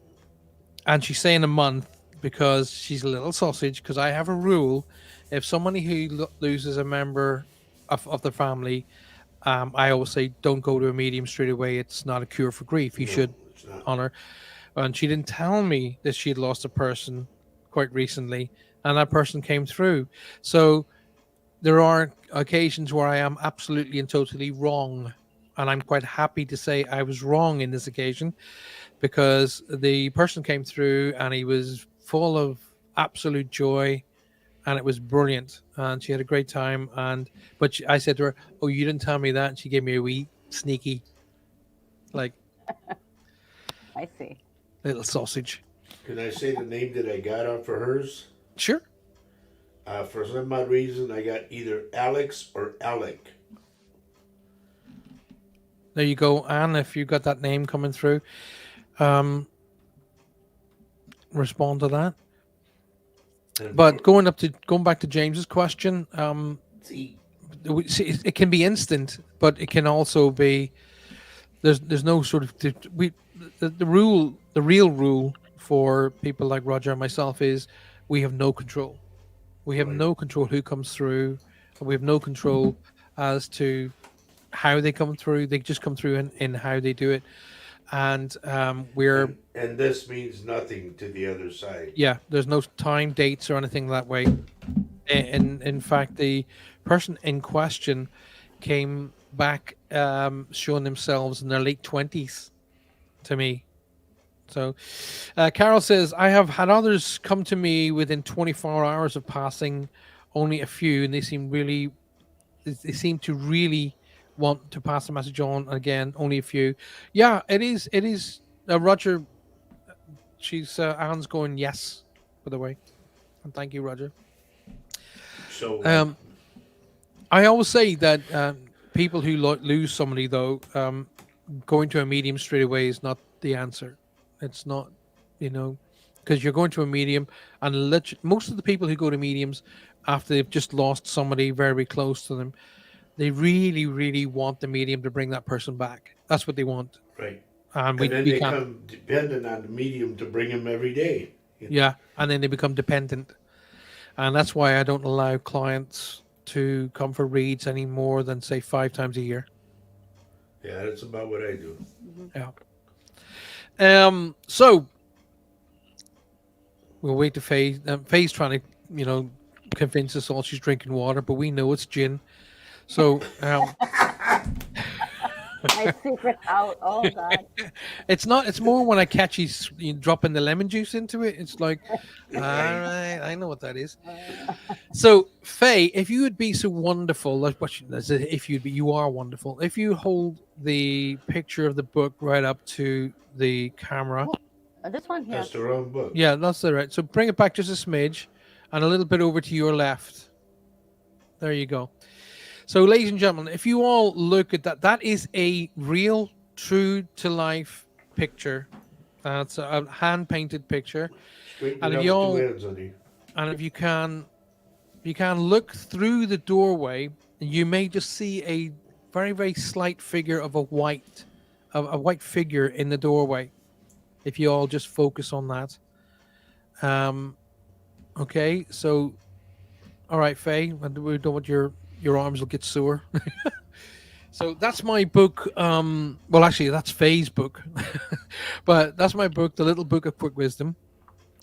she's saying a month because she's a little sausage. Because I have a rule: if somebody who loses a member of the family, I always say don't go to a medium straight away. It's not a cure for grief. You should honor. And she didn't tell me that she had lost a person quite recently, and that person came through. So there are occasions where I am absolutely and totally wrong, and I'm quite happy to say I was wrong in this occasion, because the person came through and he was full of absolute joy, and it was brilliant, and she had a great time. But I said to her, "Oh, you didn't tell me that," and she gave me a wee sneaky, like, I see. little sausage. Can I say the name that I got off for hers? Sure. For some odd reason, I got either Alex or Alec. There you go, Anne. If you got that name coming through, respond to that. But going back to James's question, it can be instant, but it can also be there's no sort of the real rule for people like Roger and myself is we have no control. We have no control who comes through, and we have no control as to how they come through. They just come through in how they do it, and and this means nothing to the other side. Yeah, there's no time, dates, or anything that way. In fact, the person in question came back showing themselves in their late 20s to me. So Carol says, I have had others come to me within 24 hours of passing, only a few, and they seem to really want to pass the message on. Again, only a few. Yeah, it is. Roger, she's Anne's going yes, by the way, and thank you, Roger. So I always say that people who lose somebody, though, going to a medium straight away is not the answer. It's not, because you're going to a medium, and most of the people who go to mediums after they've just lost somebody very close to them, they really, really want the medium to bring that person back. That's what they want. right. And And then we they can't. come dependent on the medium to bring him every day. Yeah, and then they become dependent. And that's why I don't allow clients to come for reads any more than, say, 5 times a year. Yeah, that's about what I do. Yeah. So we'll wait to Faye. Faye's trying to, convince us all she's drinking water, but we know it's gin. So My secret out. Oh God. it's not. It's more when I catch you dropping the lemon juice into it. It's like, all right, I know what that is. So Faye, if you would be so wonderful, you are wonderful. If you hold the picture of the book right up to the camera. This one here. That's the wrong book. Yeah, that's the right. So bring it back just a smidge, and a little bit over to your left. There you go. So, ladies and gentlemen, if you all look at that, that is a real, true to life picture. It's a hand painted picture. Straighten And it if out you with all- two hands on it. And if you can look through the doorway, you may just see a very, very slight figure of a white figure in the doorway. If you all just focus on that. Okay, so all right, Faye, we don't want your arms will get sore. So that's my book. Well, actually, that's Faye's book, but that's my book, The Little Book of Quick Wisdom,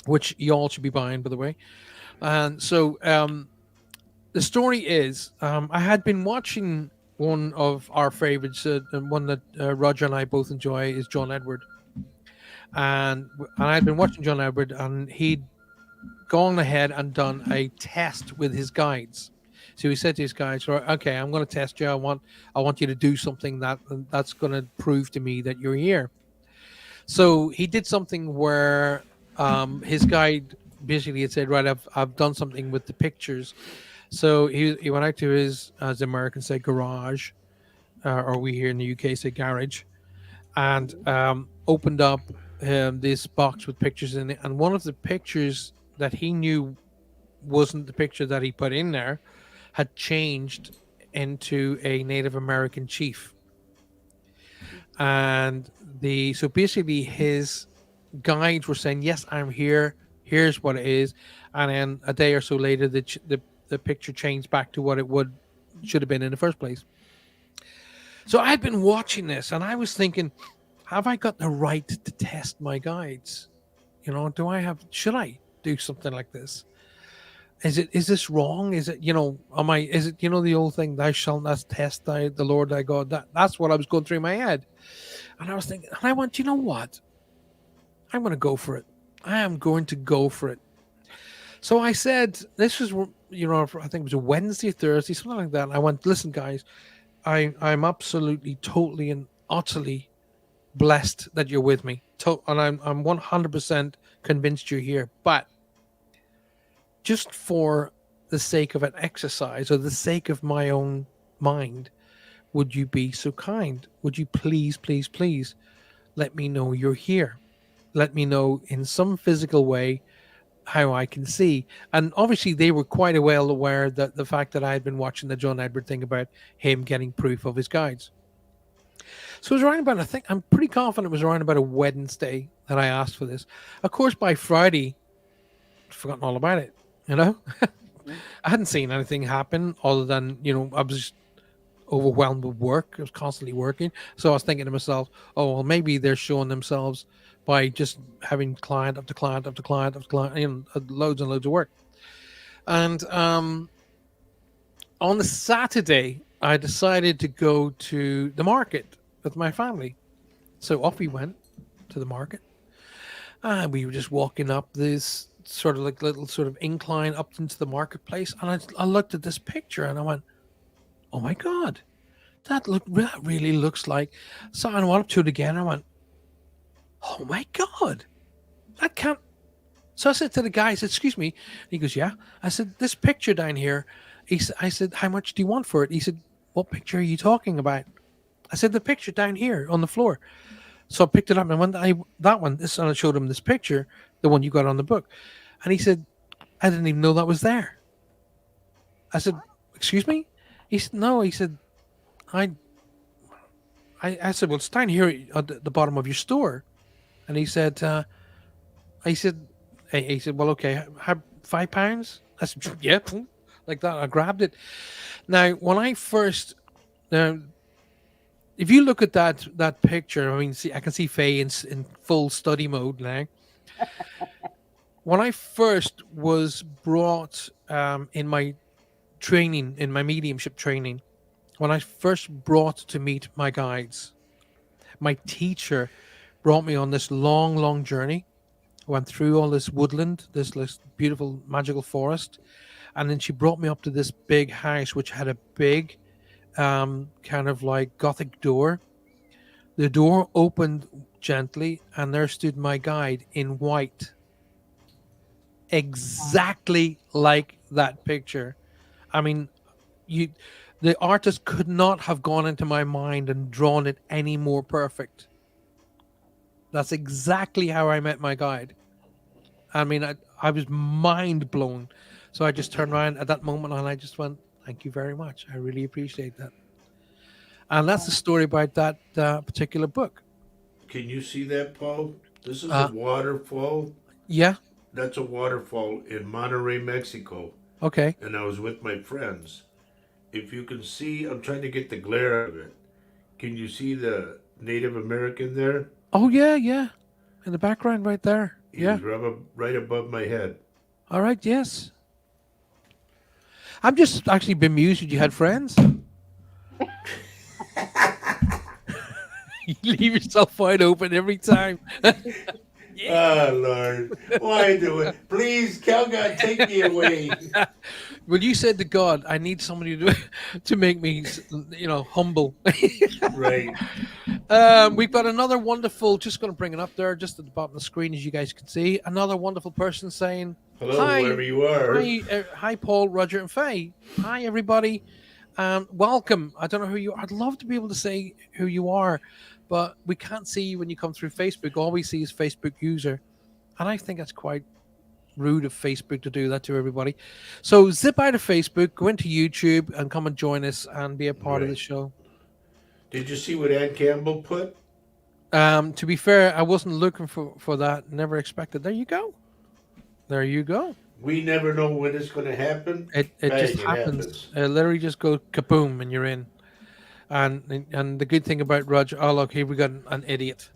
which you all should be buying, by the way. And so the story is, I had been watching one of our favorites, and one that Roger and I both enjoy is John Edward, and I had been watching John Edward, and he'd gone ahead and done a test with his guides. So he said to his guides, "Right, okay, I'm going to test you. I want you to do something that's going to prove to me that you're here." So he did something where his guide basically had said, "Right, I've done something with the pictures." So he went out to his, as the Americans say, garage, or we here in the UK say garage, and opened up this box with pictures in it. And one of the pictures that he knew wasn't the picture that he put in there had changed into a Native American chief. And so basically his guides were saying, "Yes, I'm here. Here's what it is." And then a day or so later, the picture changed back to what it should have been in the first place. So I had been watching this, and I was thinking, have I got the right to test my guides? Should I do something like this? Is this wrong? Is it, the old thing, thou shalt not test the Lord thy God? That's what I was going through my head. And I was thinking, and I went, you know what? I'm going to go for it. I am going to go for it. So I said, this was, I think it was a Wednesday, Thursday, something like that. And I went, listen, guys, I'm absolutely, totally, and utterly blessed that you're with me. And I'm 100% convinced you're here. But just for the sake of an exercise, or the sake of my own mind, would you be so kind? Would you please, please, please let me know you're here? Let me know in some physical way how I can see. And obviously they were quite well aware that the fact that I had been watching the John Edward thing about him getting proof of his guides. So it was around about, I'm pretty confident it was around about a Wednesday that I asked for this. Of course, by Friday, I'd forgotten all about it. I hadn't seen anything happen other than, I was just overwhelmed with work. I was constantly working. So I was thinking to myself, oh, well, maybe they're showing themselves by just having client after client after client after client, loads and loads of work. And on the Saturday, I decided to go to the market with my family. So off we went to the market. And we were just walking up this sort of like little sort of incline up into the marketplace. And I looked at this picture and I went, oh my God, that really looks like. So I went up to it again. And I went, oh my God, that can't. So I said to the guy, I said, excuse me. He goes, yeah. I said, this picture down here. I said, how much do you want for it? He said, what picture are you talking about? I said, the picture down here on the floor. So I picked it up and went, that one, this, and I showed him this picture, the one you got on the book. And he said, I didn't even know that was there. I said, excuse me? He said, no. He said, I said, well, it's down here at the bottom of your store. And he said, he said, well, okay, £5? I said, yeah, like that. I grabbed it. Now, when I first, if you look at that picture, I mean, see, I can see Faye in full study mode now. When I first was brought in my training, in my mediumship training, when I first brought to meet my guides, my teacher brought me on this long, long journey. I went through all this woodland, this beautiful magical forest, and then she brought me up to this big house, which had a big kind of like Gothic door. The door opened gently, and there stood my guide in white, exactly like that picture. I mean, the artist could not have gone into my mind and drawn it any more perfect. That's exactly how I met my guide. I mean, I was mind blown. So I just turned around at that moment and I just went, thank you very much. I really appreciate that. And that's the story about that particular book. Can you see that, Paul? This is a waterfall. Yeah. That's a waterfall in Monterrey, Mexico. Okay. And I was with my friends. If you can see, I'm trying to get the glare out of it. Can you see the Native American there? Oh, yeah, yeah. In the background right there. Yeah. He's right above my head. All right, yes. I'm just actually bemused that you had friends. You leave yourself wide open every time. Oh, Lord. Why do it? Please, God, take me away. When you said to God, I need somebody to make me, humble. Right. We've got another wonderful, just going to bring it up there, just at the bottom of the screen, as you guys can see. Another wonderful person saying, hello, hi, wherever you are. Hi, Paul, Roger, and Faye. Hi, everybody. Welcome. I don't know who you are. I'd love to be able to say who you are, but we can't see you when you come through Facebook. All we see is Facebook user. And I think that's quite rude of Facebook to do that to everybody. So zip out of Facebook, go into YouTube, and come and join us and be a part of the show. Did you see what Ann Campbell put? To be fair, I wasn't looking for that. Never expected. There you go. There you go. We never know when it's going to happen. It just happens. It literally just go kaboom and you're in. And the good thing about Roger, oh look, here we got an idiot.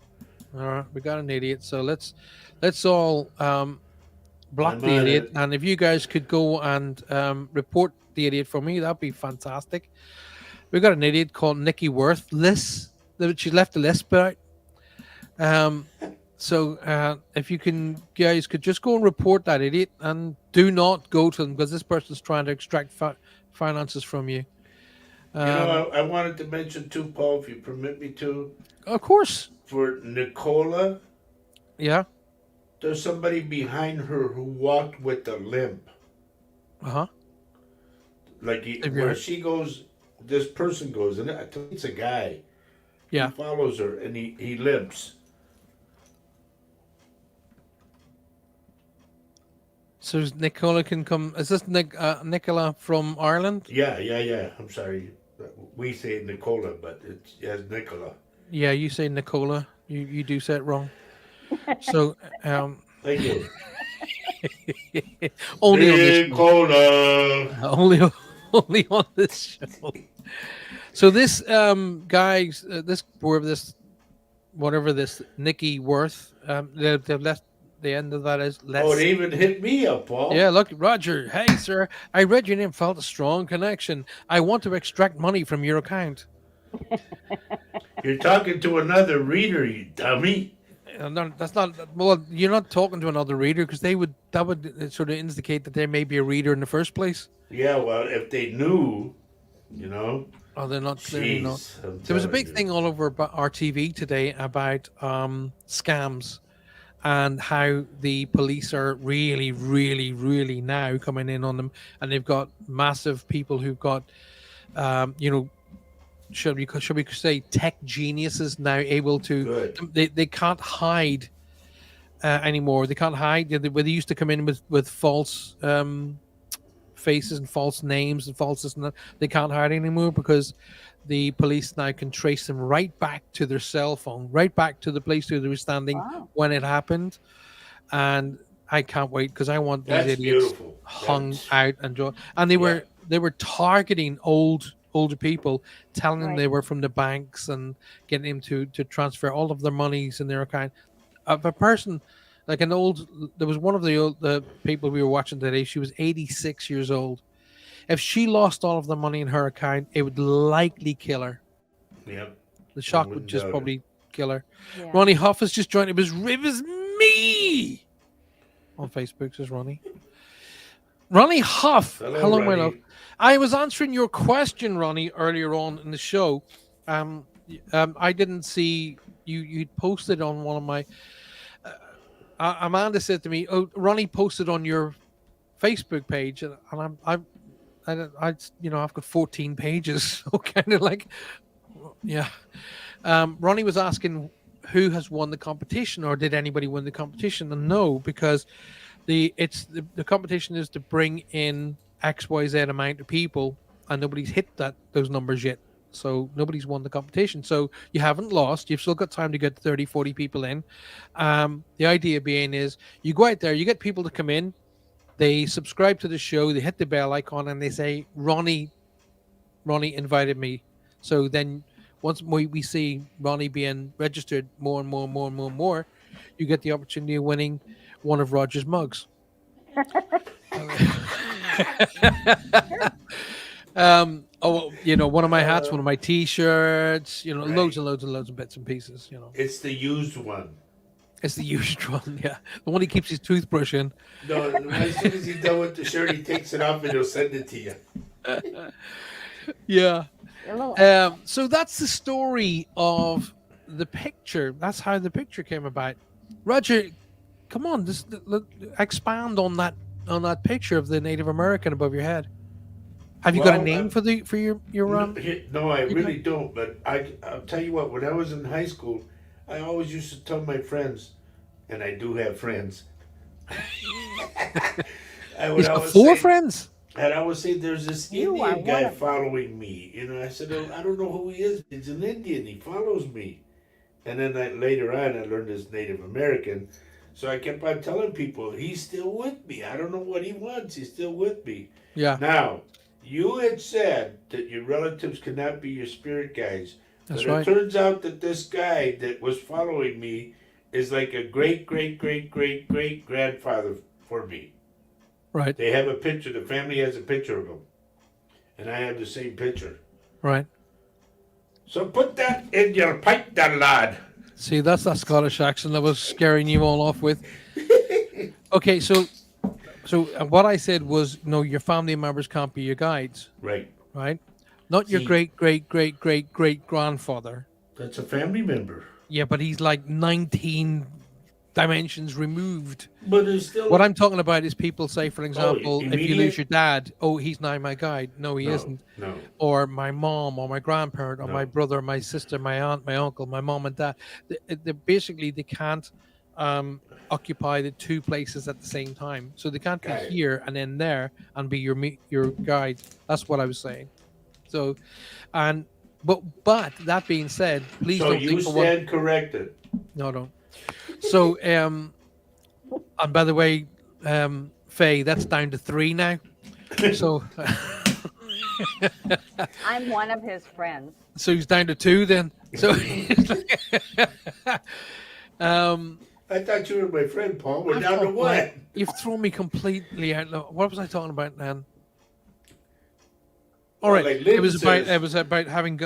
All right, we got an idiot. So let's all block the idiot. And if you guys could go and report the idiot for me, that'd be fantastic. We got an idiot called Nikki Worthless. She left the list out. So if you guys could just go and report that idiot, and do not go to them because this person's trying to extract finances from you. I wanted to mention too, Paul, if you permit me to. Of course. For Nicola. Yeah. There's somebody behind her who walked with a limp. Uh-huh. Like where she goes, this person goes, and I think it's a guy. Yeah. He follows her and he limps. So Nicola can come. Is this Nicola from Ireland? Yeah. I'm sorry. We say Nicola, but it's Nicola. Yeah, you say Nicola. You do say it wrong. So thank you. only Nicola. On only on this show. So this guy, this Nikki Worth, they've left The end of that is let's. Oh, they even hit me up, Paul. Yeah, look, Roger. Hey, sir. I read your name, felt a strong connection. I want to extract money from your account. You're talking to another reader, you dummy. No, that's not. Well, you're not talking to another reader because that would sort of indicate that there may be a reader in the first place. Yeah, well, if they knew, you know. Oh, they're not clearly not. Jeez, I'm There was a telling big you. thing all over our TV today about scams and how the police are really, really, really now coming in on them, and they've got massive people who've got, you know, should we say tech geniuses now able to. Good. They can't hide anymore. They can't hide. Where they used to come in with false faces and false names and false this and that, they can't hide anymore because the police now can trace them right back to their cell phone, right back to the place where they were standing Wow. when it happened. And I can't wait because I want these That's idiots beautiful. hung That's- out and and they were targeting older people, telling them Right. they were from the banks and getting them to transfer all of their monies in their account. Of a person like there was one of the people we were watching today. She was 86 years old. If she lost all of the money in her account, it would likely kill her. Yep. The shock would wouldn't just doubt it. probably kill her. Yeah. Ronnie Huff has just joined. It was me on Facebook, says Ronnie. Ronnie Huff. Hello, my Ronnie. love. I was answering your question, Ronnie, earlier on in the show. I didn't see you'd posted on one of my. Amanda said to me, "Oh, Ronnie posted on your Facebook page," and I've got 14 pages, so kind of like, yeah. Ronnie was asking who has won the competition, or did anybody win the competition? And no, because the competition is to bring in XYZ amount of people, and nobody's hit those numbers yet. So nobody's won the competition. So you haven't lost. You've still got time to get 30, 40 people in. The idea being is you go out there, you get people to come in, they subscribe to the show, they hit the bell icon, and they say, Ronnie invited me. So then once we see Ronnie being registered more and more and more and more and more, you get the opportunity of winning one of Roger's mugs. One of my hats, one of my T-shirts, Right. loads and loads and loads of bits and pieces. It's the used one. It's the used one, yeah, the one he keeps his toothbrush in. No, as soon as he's done with the shirt, he takes it off and he'll send it to you. Yeah. A little So that's the story of the picture. That's how the picture came about. Roger, come on, expand on that picture of the Native American above your head. Have you got a Well, name for your No, I really don't. But I'll tell you what. When I was in high school, I always used to tell my friends, and I do have friends. He's got four friends. And I would say there's this You are Indian guy one of them. following me. I said, "Oh, I don't know who he is. He's an Indian. He follows me." And then later on, I learned he's Native American. So I kept on telling people, he's still with me. I don't know what he wants. He's still with me. Yeah, Now, you had said that your relatives could not be your spirit guides. that's But right. it turns out that this guy that was following me is like a great, great, great, great, great grandfather for me. Right, They have a picture. The family has a picture of him. And I have the same picture. right. So put that in your pipe, there, lad. See, that's that Scottish accent that was scaring you all off with. Okay, so what I said was, no, your family members can't be your guides, Right. right? Not your See- great, great, great, great, great grandfather. That's a family member. Yeah, but he's like 19 dimensions removed. But it's still. What I'm talking about is people say, for example, if you immediate- lose your dad, oh, he's now my guide. No, he No, isn't. No. Or my mom, or my grandparent, or my No. brother, my sister, my aunt, my uncle, my mom and dad. They can't occupy the two places at the same time. So they can't be Got it. here and then there and be your guide. That's what I was saying. So, but that being said, please So don't you think for one. stand corrected. No, don't. So, and by the way, Faye, that's down to 3 now. So, I'm one of his friends. so he's down to 2 then. So, I thought you were my friend, Paul. We're I down to thought, one. like, you've thrown me completely out. What was I talking about then? All Well, right, like it Lynn was about says- having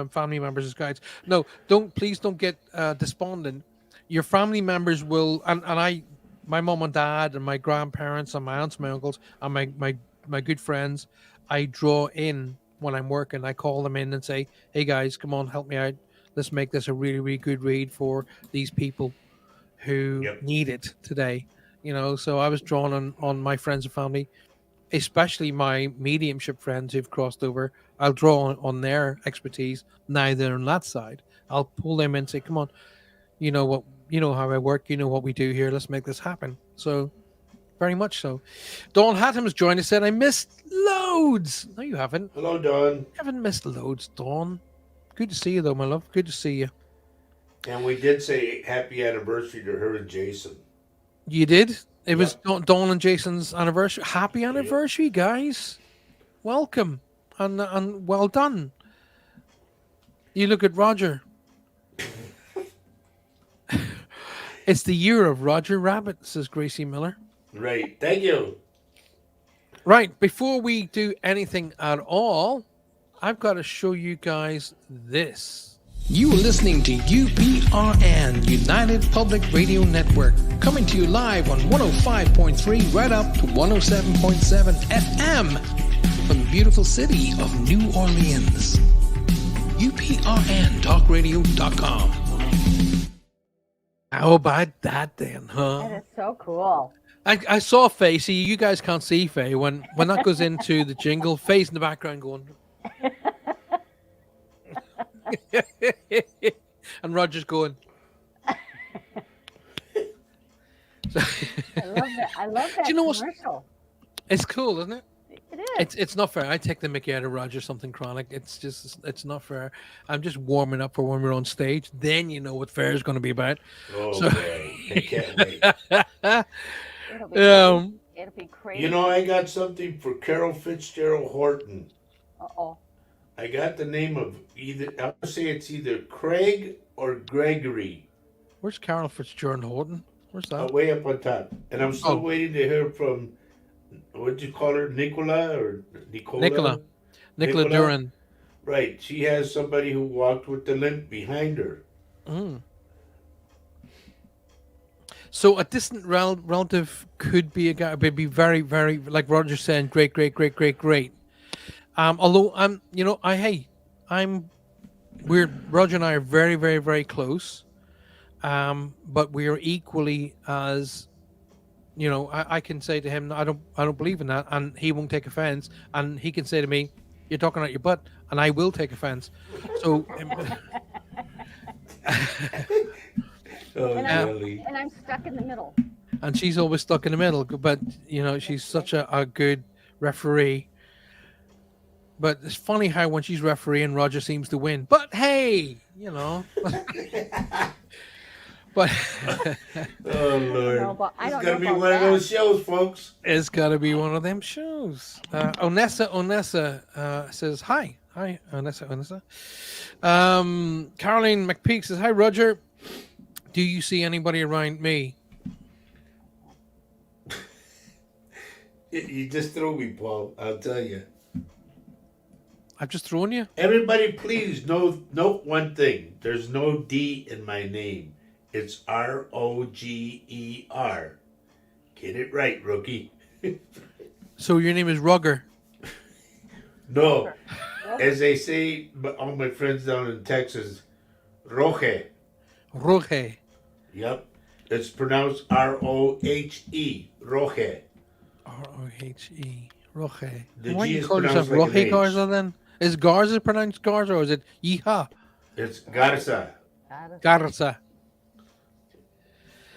family members as guides. No, please don't get despondent. Your family members will, my mom and dad, and my grandparents, and my aunts, my uncles, and my good friends, I draw in when I'm working. I call them in and say, "Hey guys, come on, help me out. Let's make this a really, really good read for these people who Yep. need it today." So I was drawn on my friends and family, especially my mediumship friends who've crossed over. I'll draw on their expertise. Now they're on that side, I'll pull them in and say, "Come on, you know what? You know how I work. You know what we do here. Let's make this happen." So, very much so. Dawn Hatham's joined us. Said, "I missed loads." No, you haven't. Hello, Don. You haven't missed loads, Dawn. Good to see you, though, my love. Good to see you. And we did say happy anniversary to her and Jason. You did. It was Dawn and Jason's anniversary. Happy anniversary, guys! Welcome and well done. You look at Roger. It's the year of Roger Rabbit, says Gracie Miller. Right. Thank you. Right, before we do anything at all, I've got to show you guys this. You are listening to UPRN, United Public Radio Network, coming to you live on 105.3 right up to 107.7 FM from the beautiful city of New Orleans. UPRNtalkradio.com. How about that then, huh? That is so cool. I saw Faye. See, you guys can't see Faye. When that goes into the jingle, Faye's in the background going... and Roger's going... I love that Do you know what? commercial. It's cool, isn't it? It is. It's not fair. I take the mickey out of Roger something chronic. It's not fair. I'm just warming up for when we're on stage. Then you know what fair is going to be about. Oh, So- boy. I can't wait. It'll be, it'll be crazy. You know, I got something for Carol Fitzgerald Horton. Uh-oh. I got the name of I'll say it's either Craig or Gregory. Where's Carol Fitzgerald Horton? Where's that? Way up on top. And I'm still Oh. waiting to hear from, what did you call her? Nicola or Nicola? Nicola Nicola? Duran. Right. She has somebody who walked with the limp behind her. Mm. So a distant relative could be a guy, but be very, very, like Roger saying, great. Although Roger and I are very, very, very close. But we are equally as, I can say to him, I don't believe in that, and he won't take offense, and he can say to me, "You're talking out your butt," and I will take offense. So. Oh, really? And I'm stuck in the middle. And she's always stuck in the middle, but she's such a good referee. But it's funny how when she's refereeing, Roger seems to win. But hey, but Oh, Lord. I It's don't going to know be about one of that. those shows, folks. it's got to be one of them shows. Onessa says hi, Onessa. Caroline McPeak says hi, Roger. Do you see anybody around me? You just threw me, Paul. I'll tell you. I've just thrown you. Everybody, please note one thing. There's no D in my name. It's Roger. Get it right, rookie. So your name is Rugger. No, as they say, all my friends down in Texas, Roje. Roge. Yep, it's pronounced Rohe. Roje. Rohe. Roge. The Why do G you is call yourself pronounced like an Roje H. Garza then? Is Garza pronounced Garza or is it Yeehaw? It's Garza. Garza.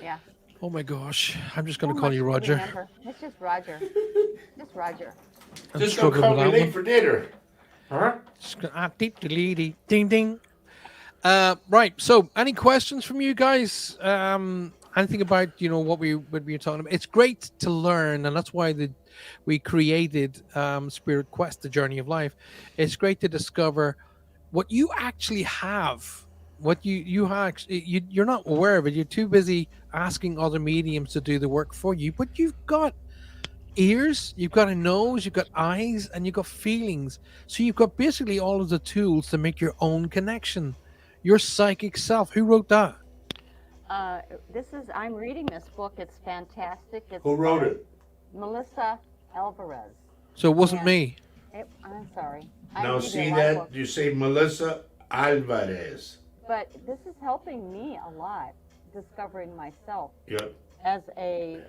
Yeah. Oh my gosh. I'm just going So to call much you to Roger. remember. It's just Roger. Just Roger. I'm Just don't struggling call with me that late one. for dinner. Huh? Ding ding. Right. So, any questions from you guys? Anything about what we would be talking about? It's great to learn, and that's why we created Spirit Quest, the Journey of Life. It's great to discover what you actually have What you actually you're not aware of it. You're too busy asking other mediums to do the work for you. But you've got ears, you've got a nose, you've got eyes, and you've got feelings. So you've got basically all of the tools to make your own connection. Your psychic self. Who wrote that? I'm reading this book. It's fantastic. It's Who wrote by it? Melissa Alvarez. So it wasn't And me. I'm sorry. I'm Now reading see a lot of that? books, You say Melissa Alvarez. but this is helping me a lot discovering myself Yep. as an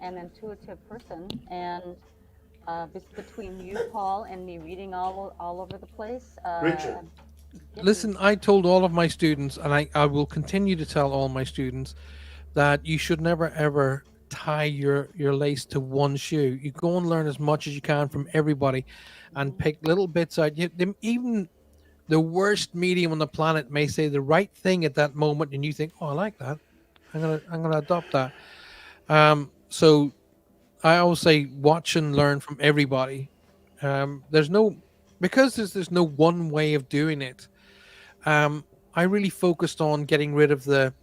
intuitive person, and between you, Paul, and me reading all over the place. Richard. I'm getting- Listen, I told all of my students, and I will continue to tell all my students, that you should never ever tie your lace to one shoe. You go and learn as much as you can from everybody, and pick little bits out. Even the worst medium on the planet may say the right thing at that moment, and you think, "Oh, I like that. I'm gonna adopt that." So I always say, watch and learn from everybody. There's no because there's no one way of doing it. I really focused on getting rid of the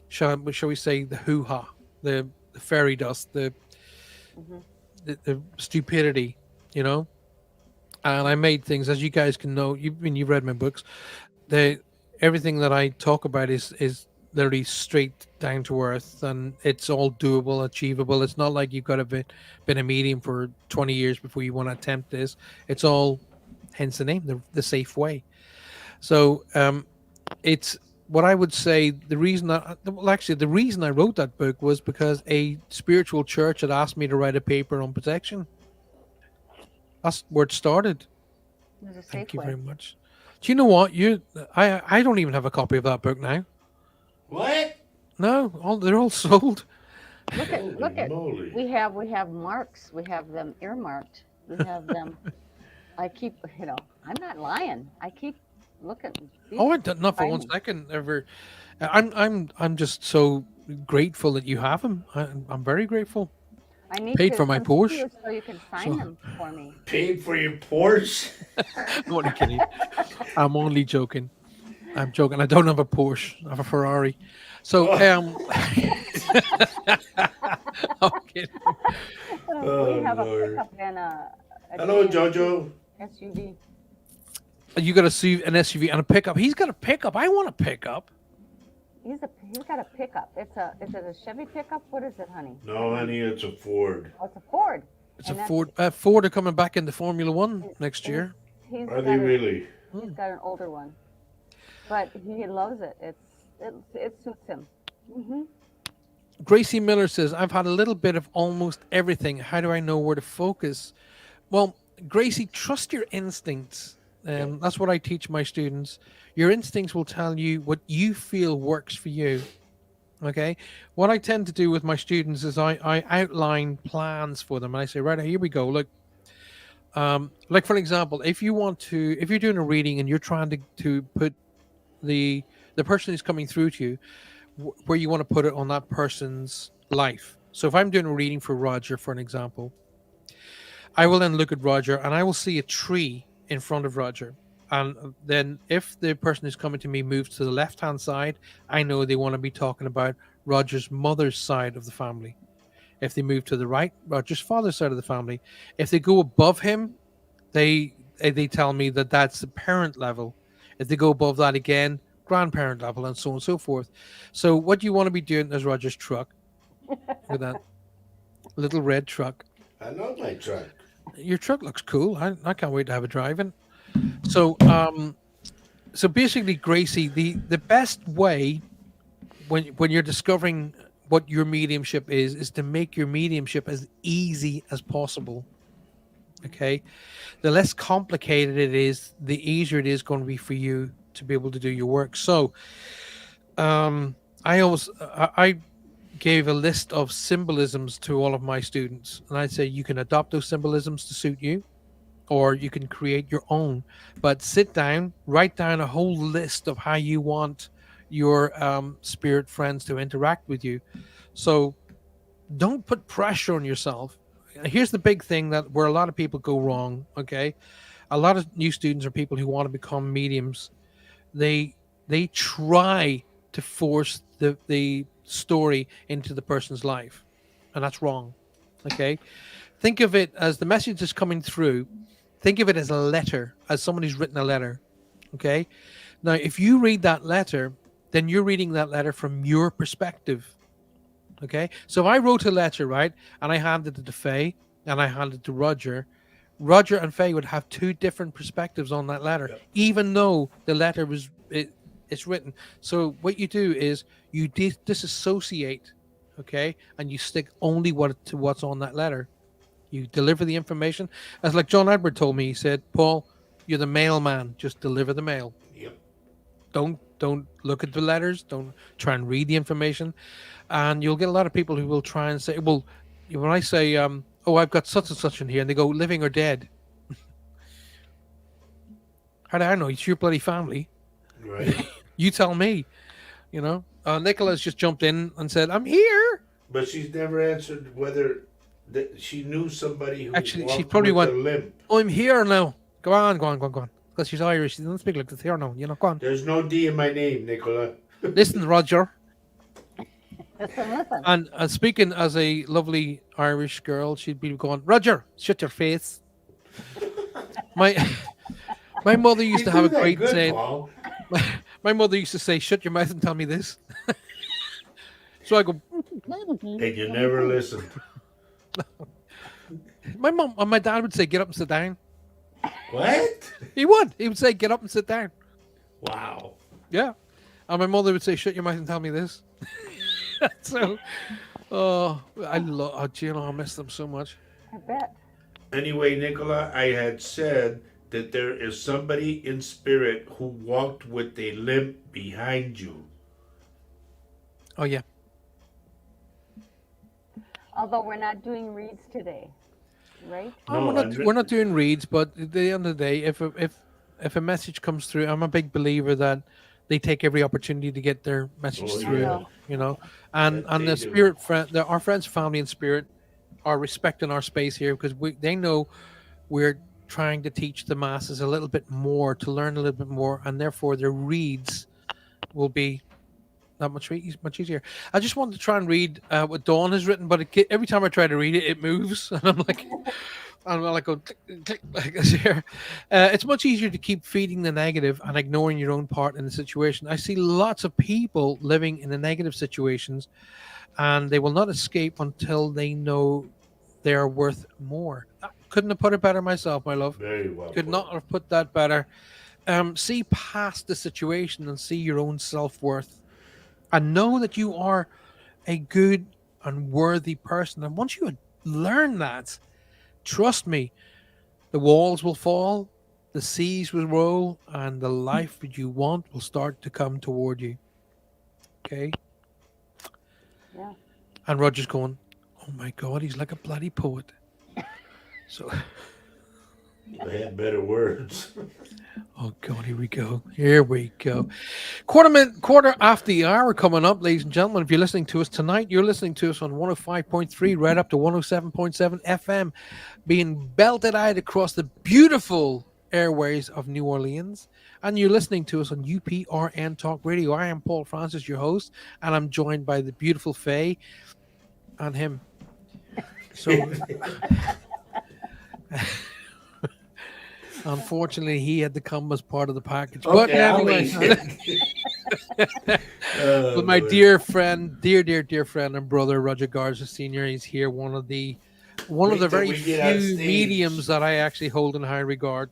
shall we say the hoo ha, the fairy dust, Mhm. the stupidity, you know. And I made things, as you guys can know. You've read my books. The Everything that I talk about is literally straight down to earth, and it's all doable, achievable. It's not like you've got to been a medium for 20 years before you want to attempt this. It's all, hence the name, the safe way. So it's what I would say. The reason the reason I wrote that book was because a spiritual church had asked me to write a paper on protection. That's where it started. There's a safe Thank you way. very much. Do you know what I don't even have a copy of that book now. What? No, they're all sold. Look at. Moly. We have marks. We have them earmarked. We have them. I keep. I'm not lying. I keep looking. Oh, I did not for one Fine. second ever. I'm just so grateful that you have them. I'm very grateful. I need Paid to for my come see Porsche. you so you can sign So- them for me. Paid for your Porsche? I'm only kidding. I'm only joking. I'm joking. I don't have a Porsche. I have a Ferrari. So I'm kidding. Oh, we have Lord. a pickup and a Hello, GMC Jojo. SUV. You got an SUV and a pickup. He's got a pickup. I want a pickup. He's got a pickup. Is it a Chevy pickup? What is it, honey? No, honey, it's a Ford. Oh, it's a Ford. It's And a that's- Ford. Ford are coming back into Formula One next year. He's Are got they a- really? He's got an older one, but he loves it. It suits him. Gracie Miller says, I've had a little bit of almost everything. How do I know where to focus? Well, Gracie, trust your instincts. That's what I teach my students. Your instincts will tell you what you feel works for you. Okay. What I tend to do with my students is I outline plans for them. And I say, right, here we go. Look, like for example, if you're doing a reading and you're trying to put the person who's coming through to you where you want to put it on that person's life. So if I'm doing a reading for Roger, for an example, I will then look at Roger and I will see a tree in front of Roger. And then if the person who's coming to me moves to the left-hand side, I know they want to be talking about Roger's mother's side of the family. If they move to the right, Roger's father's side of the family. If they go above him, they tell me that that's the parent level. If they go above that again, grandparent level, and so on and so forth. So what you want to be doing is Roger's truck. Look at that little red truck. I love my truck. Your truck looks cool. I can't wait to have it driving. So so basically, Gracie, the best way when you're discovering what your mediumship is to make your mediumship as easy as possible. Okay, the less complicated it is, the easier it is going to be for you to be able to do your work. So I gave a list of symbolisms to all of my students, and I'd say you can adopt those symbolisms to suit you, or you can create your own. But sit down, write down a whole list of how you want your spirit friends to interact with you. So don't put pressure on yourself. Here's the big thing that where a lot of people go wrong. Okay, a lot of new students or people who want to become mediums, they they try to force the story into the person's life, and that's wrong. Okay, think of it as the message is coming through. Think of it as a letter, as someone who's written a letter. Okay, now if you read that letter, then you're reading that letter from your perspective. Okay, so if I wrote a letter, right, and I handed it to Faye and I handed it to Roger, Roger and Faye would have two different perspectives on that letter, Yep. even though the letter it's written. So what you do is you disassociate, okay, and you stick only what's on that letter. You deliver the information, as like John Edward told me. He said, "Paul, you're the mailman. Just deliver the mail. Yep. Don't look at the letters. Don't try and read the information." And you'll get a lot of people who will try and say, "Well, when I say, oh, I've got such and such in here," and they go, "Living or dead?" How do I know? It's your bloody family. Right. You tell me. You know. Nicola's just jumped in and said, "I'm here." But she's never answered whether she knew somebody who Actually, she walked probably with went- a limp. Oh, I'm here now. Go on. Because she's Irish. She doesn't speak like this here now. You know, go on. There's no D in my name, Nicola. Listen, Roger. Listen. And speaking as a lovely Irish girl, she'd be going, "Roger, shut your face." my my mother used You to have do a that great good, saying. Paul. My mother used to say, "Shut your mouth and tell me this." So I go, And you never listened. my mom and my dad would say, "Get up and sit down." What? He would. He would say, "Get up and sit down." Wow. Yeah. And my mother would say, "Shut your mouth and tell me this." So, oh, I I miss them so much. I bet. Anyway, Nicola, I had said that there is somebody in spirit who walked with a limp behind you. Oh yeah. Although we're not doing reads today, right? Oh, No, we're not doing reads, but at the end of the day, if a message comes through, I'm a big believer that they take every opportunity to get their message Oh, through. yeah. You know, and That the they do. spirit friend, our friends, family, and spirit are respecting our space here because they know we're trying to teach the masses a little bit more, to learn a little bit more, and therefore their reads will be that much easier. I just wanted to try and read what Dawn has written, but every time I try to read it, it moves, and I'm like, go click, click, like this here. It's much easier to keep feeding the negative and ignoring your own part in the situation. I see lots of people living in the negative situations, and they will not escape until they know they are worth more. I couldn't have put it better myself, my love. Very well. Could put. not have put that better. See past the situation and see your own self-worth, and know that you are a good and worthy person. And once you learn that, trust me, the walls will fall, the seas will roll, and the life that you want will start to come toward you. Okay? Yeah. And Roger's going, "Oh my God, he's like a bloody poet." So, I had better words. oh God, here we go. Here we go. Quarter after the hour coming up, ladies and gentlemen. If you're listening to us tonight, you're listening to us on 105.3 right up to 107.7 FM, being belted out across the beautiful airways of New Orleans. And you're listening to us on UPRN Talk Radio. I am Paul Francis, your host, and I'm joined by the beautiful Faye and him. So, unfortunately, he had to come as part of the package. But Okay, I'll anyway, leave. but my Lord. dear friend, dear friend and brother Roger Garza Sr. He's here. One of the Wait till very we get on few stage. mediums that I actually hold in hh regard.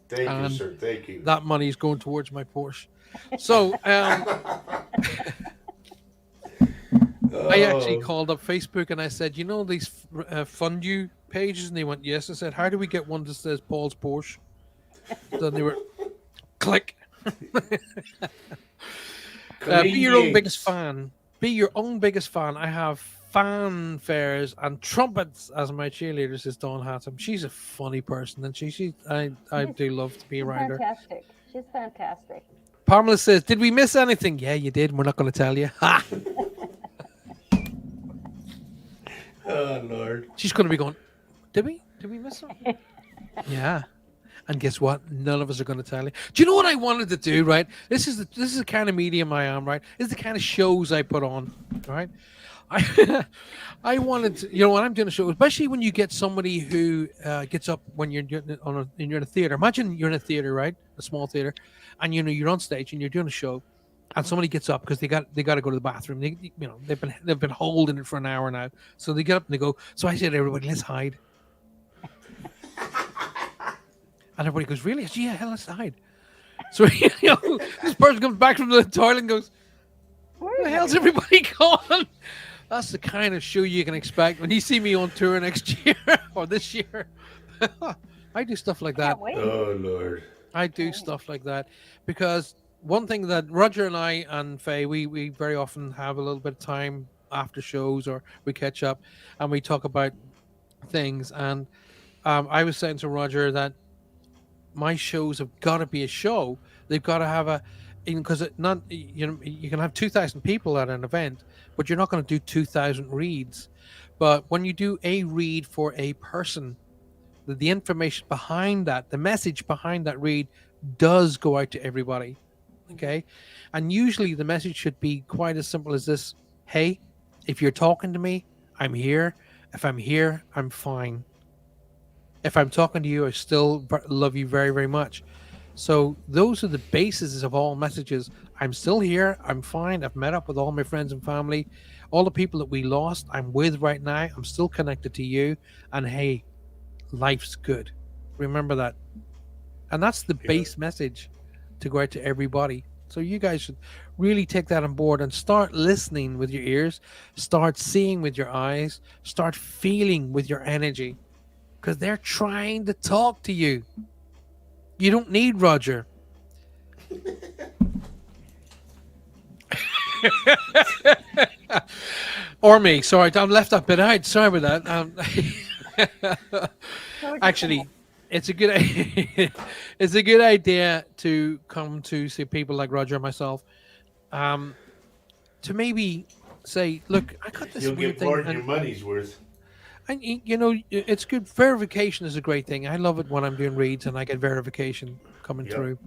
Thank you, and sir. Thank you. That money is going towards my Porsche. So I actually Oh, called up Facebook and I said, "You know these fund you pages?" And they went, "Yes." I said, "How do we get one that says Paul's Porsche?" Then they were, click. Be your own biggest fan. Be your own biggest fan. I have fanfares and trumpets as my cheerleader, says Dawn Hatton. She's a funny person, and I do love to be She's around her. fantastic. She's fantastic. Pamela says, "Did we miss anything?" Yeah, you did. We're not going to tell you. Ha! Oh, Lord. She's going to be going, Did we miss something?" Yeah. And guess what? None of us are going to tell you. Do you know what I wanted to do? Right. This is the kind of medium I am. Right. This is the kind of shows I put on. Right. I I wanted to, when I'm doing a show, especially when you get somebody who gets up when you're you're in a theater. Imagine you're in a theater, right, a small theater, and you're on stage and you're doing a show, and somebody gets up because they got to go to the bathroom. They've been holding it for an hour now, so they get up and they go. So I said, everybody, let's hide, and everybody goes, really? I said, yeah, hell, let's hide. So this person comes back from the toilet and goes, where the hell's everybody gone? That's the kind of show you can expect when you see me on tour next year or this year. I do stuff like that. Can't wait. Oh Lord. I do stuff like that because one thing that Roger and I and Faye, we very often have a little bit of time after shows or we catch up and we talk about things. And I was saying to Roger that my shows have got to be a show. They've got to have because not you can have 2,000 people at an event, but you're not going to do 2,000 reads. But when you do a read for a person, the information behind that, the message behind that read does go out to everybody. Okay. And usually the message should be quite as simple as this. Hey, if you're talking to me, I'm here. If I'm here, I'm fine. If I'm talking to you, I still love you very, very much. So those are the bases of all messages. I'm still here. I'm fine. I've met up with all my friends and family. All the people that we lost, I'm with right now. I'm still connected to you. And hey, life's good. Remember that. And that's the base message to go out to everybody. So you guys should really take that on board and start listening with your ears, start seeing with your eyes, start feeling with your energy, because they're trying to talk to you. You don't need Roger. Or me. Sorry, I'm left that bit out. Sorry about that. Actually, it's a good it's a good idea to come to see people like Roger and myself, to maybe say, look, I got this You'll weird get thing. more than your money's worth. And it's good. Verification is a great thing. I love it when I'm doing reads and I get verification coming through.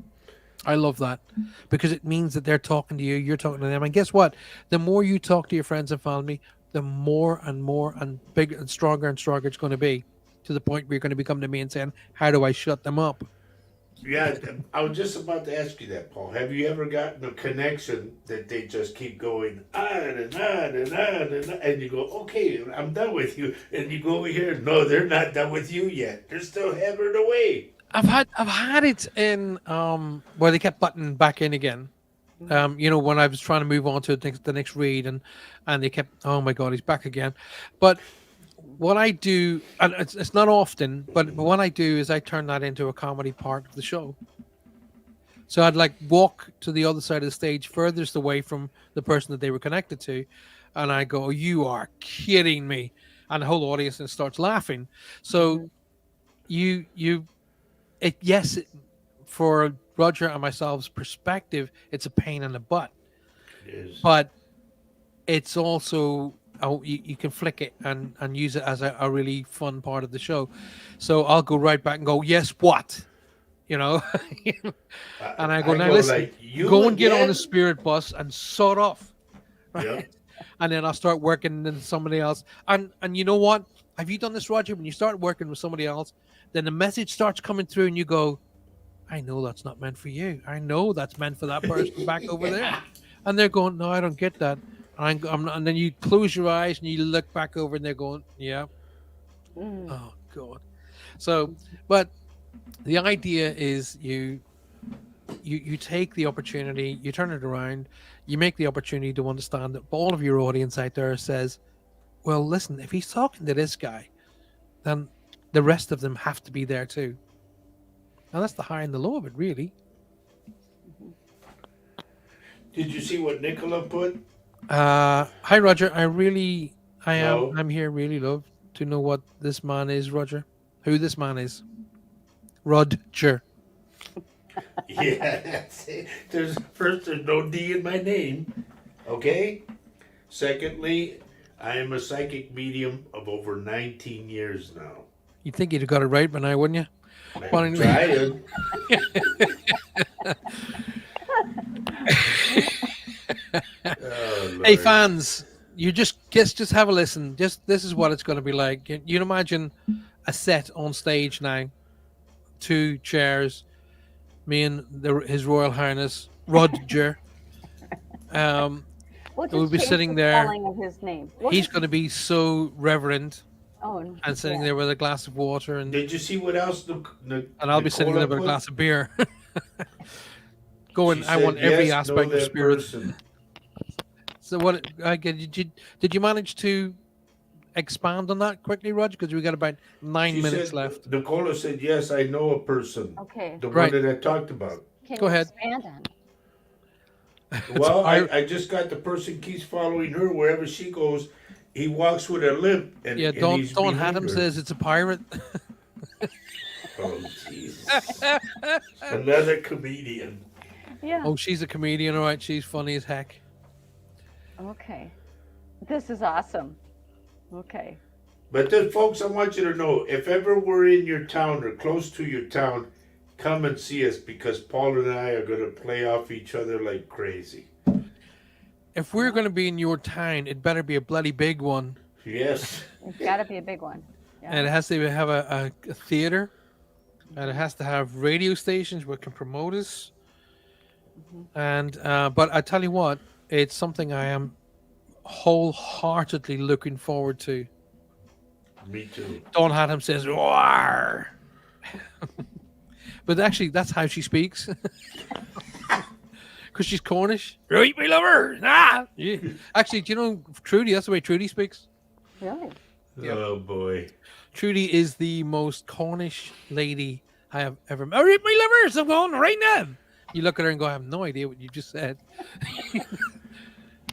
I love that because it means that they're talking to you, you're talking to them. And guess what? The more you talk to your friends and family, the more and bigger and stronger it's going to be, to the point where you're going to be coming to me and saying, how do I shut them up? Yeah, I was just about to ask you that, Paul. Have you ever gotten a connection that they just keep going on and on and on and on, and you go, okay, I'm done with you, and you go over here, no, they're not done with you yet. They're still hammering away. I've had it in where they kept buttoning back in again. When I was trying to move on to the next read, and they kept, oh my God, he's back again. But what I do, and it's not often, but what I do is I turn that into a comedy part of the show. So I'd like walk to the other side of the stage, furthest away from the person that they were connected to, and I go, you are kidding me. And the whole audience then starts laughing. So for Roger and myself's perspective, it's a pain in the butt. It is. But it's also, you can flick it and use it as a really fun part of the show. So I'll go right back and go, yes, what? And I go, now listen, like, go and get on again? the spirit bus and sort off. Right? Yep. And then I'll start working with somebody else. And you know what? Have you done this, Roger? When you start working with somebody else, then the message starts coming through and you go, I know that's not meant for you. I know that's meant for that person back over there. And they're going, no, I don't get that. And and then you close your eyes and you look back over and they're going, yeah. Oh, God. So, but the idea is you take the opportunity, you turn it around, you make the opportunity to understand that all of your audience out there says, well, listen, if he's talking to this guy, then the rest of them have to be there too. And that's the high and the low of it, really. Did you see what Nicola put? Hi, Roger. No. I'm here. Really love to know what this man is, Roger. Who this man is? Roger. Yeah. There's no D in my name. Okay. Secondly, I am a psychic medium of over 19 years now. You'd think you'd have got it right by now, wouldn't you? But I'm anyway, trying. Oh, hey Lord. fans, you just have a listen. Just this is what it's going to be like. You'd imagine a set on stage now, 2 chairs, me and His Royal Highness Roger. We'll We'll just be change sitting the there. spelling of his name. We'll He's just- going to be so reverent oh, and sitting yeah. there with a glass of water, and Did you see what else? I'll be sitting there with a glass of beer, going. I want every aspect of spirit. Person. So what? Did you manage to expand on that quickly, Roger? Because we got about 9 She minutes said, left. Nicola said, "Yes, I know a person, Okay. the Right. one that I talked about." Can Go you ahead. expand on it? Well, I- I just got the person keeps following her wherever she goes. He walks with a limp, and Yeah, and Don he's behind Haddam her. says it's a pirate. "Oh Jesus!" Another comedian. Yeah. Oh, she's a comedian, all right. She's funny as heck. Okay. This is awesome. Okay. But then, folks, I want you to know, if ever we're in your town or close to your town, come and see us because Paul and I are going to play off each other like crazy. If we're going to be in your town, it better be a bloody big one, Yes. It's got to be a big one. Yeah. and it has to have a theater, and it has to have radio stations where it can promote us. And but I tell you what, it's something I am wholeheartedly looking forward to. Me too. Don Haddam says, "Roar." But actually, that's how she speaks. Because she's Cornish. Right, we love her. Ah! Yeah. Actually, do you know Trudy? That's the way Trudy speaks. Really? Yep. Oh, boy. Trudy is the most Cornish lady I have ever met. All right, my lovers, I'm going right now. You look at her and go, I have no idea what you just said. I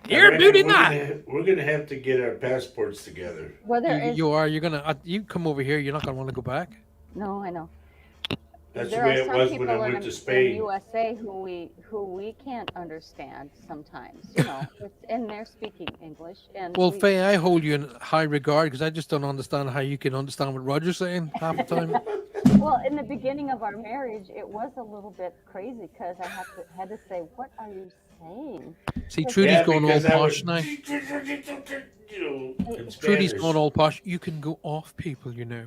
You're reckon beauty we're not. We're going to have to get our passports together. Well, there is. You are. You're gonna. You come over here. You're not gonna want to go back. No, I know. That's There the way are it some was people when I went in to in Spain. USA who we can't understand sometimes. You know, and they're speaking English. And Well, we, Faye, I hold you in high regard because I just don't understand how you can understand what Roger's saying half the time. well, in the beginning of our marriage, it was a little bit crazy because I had to say, "What are you saying?" See, Trudy's going all because I posh was- now. You know, in Trudy's Spanish. going all posh. You can go off people, you know.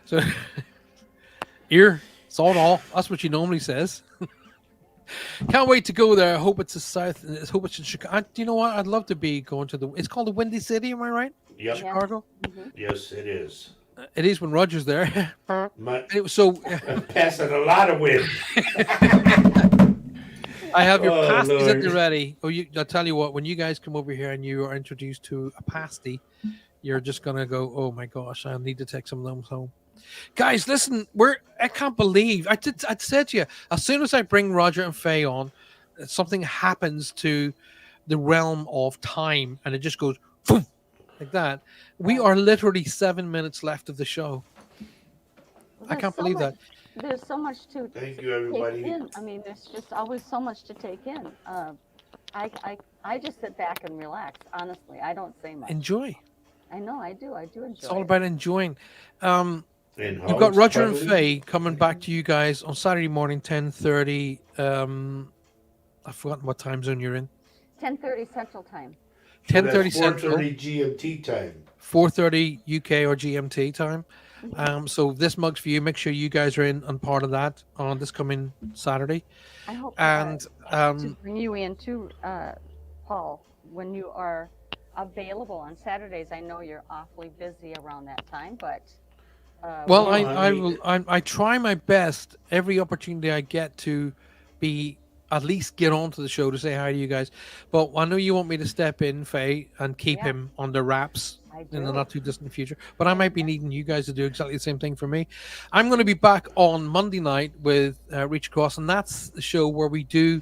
So, here, it's all. That's what she normally says. Can't wait to go there. I hope it's the south. I hope it's in Chicago. You know what? I'd love to be going to the. It's called the Windy City. Am I right? Yep. Yeah. Chicago. Yes, it is. It is when Roger's there. My, So I'm passing a lot of wind. I have your Oh, pasties at the Lord. ready. Oh, I'll tell you what. When you guys come over here and you are introduced to a pasty, you're just gonna go, "Oh my gosh, I need to take some of them home." Guys, listen. I can't believe I said to you. As soon as I bring Roger and Faye on, something happens to the realm of time, and it just goes boom, like that. We are literally 7 minutes left of the show. I There's can't so believe much- that. There's so much to Thank you, take everybody. in. I mean, there's just always so much to take in. I just sit back and relax. Honestly, I don't say much. Enjoy. I know I do. I do enjoy. It's all it. about enjoying. And You've got Hogs Roger and probably. Faye coming back to you guys on Saturday morning, 10:30. I've forgotten what time zone you're in. 10:30 Central Time. 10:30 That's Central, 4:30 GMT time. 4:30 UK or GMT time. So this mug's for you. Make sure you guys are in on part of that on this coming Saturday. I hope And to bring you in too, Paul, when you are available on Saturdays. I know you're awfully busy around that time, but well, No, I mean- will. I try my best every opportunity I get to be at least get onto the show to say hi to you guys. But I know you want me to step in, Faye, and keep Yeah. him under wraps I in the do. not too distant future. But I might be needing you guys to do exactly the same thing for me. I'm going to be back on Monday night with Reach Across, and that's the show where we do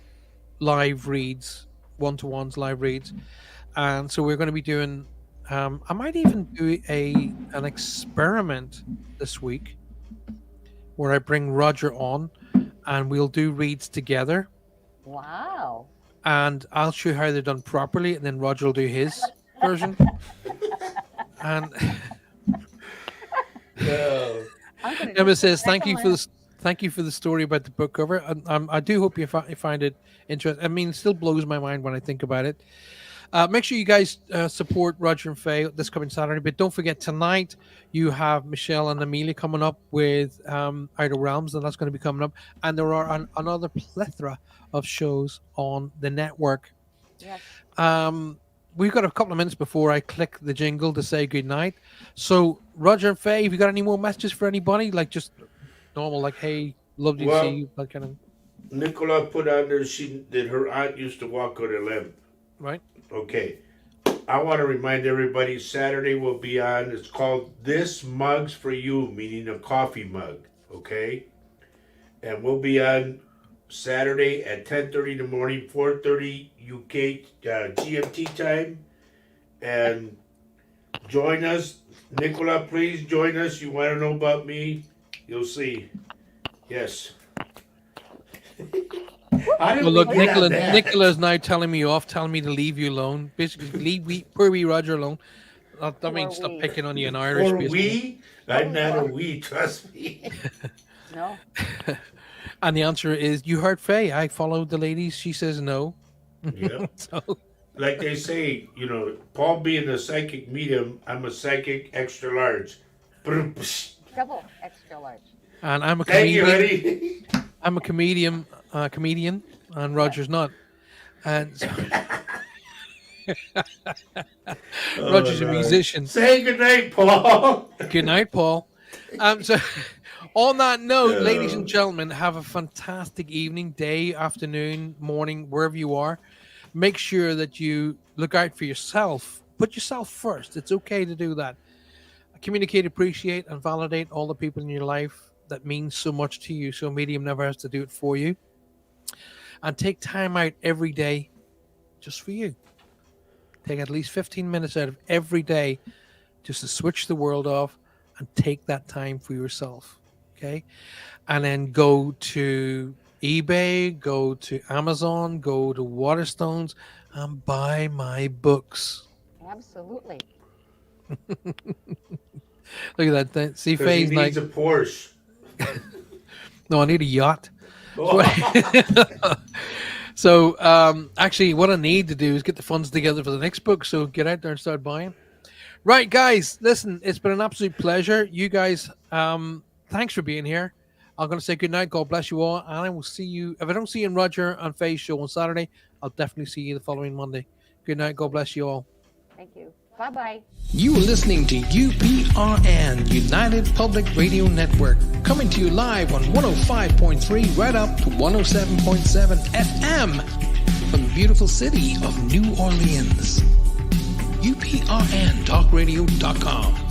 live reads, one-to-ones, live reads. And so we're going to be doing. I might even do an experiment this week where I bring Roger on, and we'll do reads together. Wow. And I'll show you how they're done properly, and then Roger will do his version. And No. I'm gonna Emma just sit says, back "Thank you and for laugh. this. Thank you for the story about the book cover. I do hope you find it interesting. I mean, it still blows my mind when I think about it. Make sure you guys support Roger and Faye this coming Saturday. But don't forget, tonight you have Michelle and Amelia coming up with Outer Realms, and that's going to be coming up. And there are another plethora of shows on the network. Yes. We've got a couple of minutes before I click the jingle to say goodnight. So, Roger and Faye, have you got any more messages for anybody? Like just normal, like, hey, love to see you, that kind of. Nicola put on there that her aunt used to walk with a limp. Right. Okay. I want to remind everybody Saturday will be on. It's called This Mug's for You, meaning a coffee mug. Okay? And we'll be on Saturday at 10:30 in the morning, 4:30 UK GMT time. And join us. Nicola, please join us. You want to know about me? You'll see. Yes. Well, look, Nicola's now telling me off, telling me to leave you alone. Basically, leave poor wee Roger alone. That means stop picking on you in Irish. Or basically. we? I'm not a we, trust me. No. And the answer is, you heard Faye. I followed the ladies. She says no. Yeah. So, Like they say, Paul being a psychic medium, I'm a psychic extra large. Double extra large. and I'm a Thank you, comedian. honey. I'm a comedian, and Roger's not. And so, Roger's a musician. Say goodnight, Paul. Good night, Paul. So, on that note, ladies and gentlemen, have a fantastic evening, day, afternoon, morning, wherever you are. Make sure that you look out for yourself. Put yourself first. It's okay to do that. Communicate, appreciate, and validate all the people in your life that means so much to you. So medium never has to do it for you. And take time out every day just for you. Take at least 15 minutes out of every day just to switch the world off and take that time for yourself. Okay? And then go to eBay, go to Amazon, go to Waterstones, and buy my books. Absolutely. Look at that. See, 'Cause he Faye's like, needs a Porsche. no, I need a yacht. Oh. So, actually, what I need to do is get the funds together for the next book. So get out there and start buying. Right, guys, listen, it's been an absolute pleasure. You guys, thanks for being here. I'm going to say good night. God bless you all. And I will see you. If I don't see you in Roger and Faye's show on Saturday, I'll definitely see you the following Monday. Good night. God bless you all. Thank you. Bye-bye. You are listening to UPRN, United Public Radio Network, coming to you live on 105.3 right up to 107.7 FM from the beautiful city of New Orleans. UPRNtalkradio.com.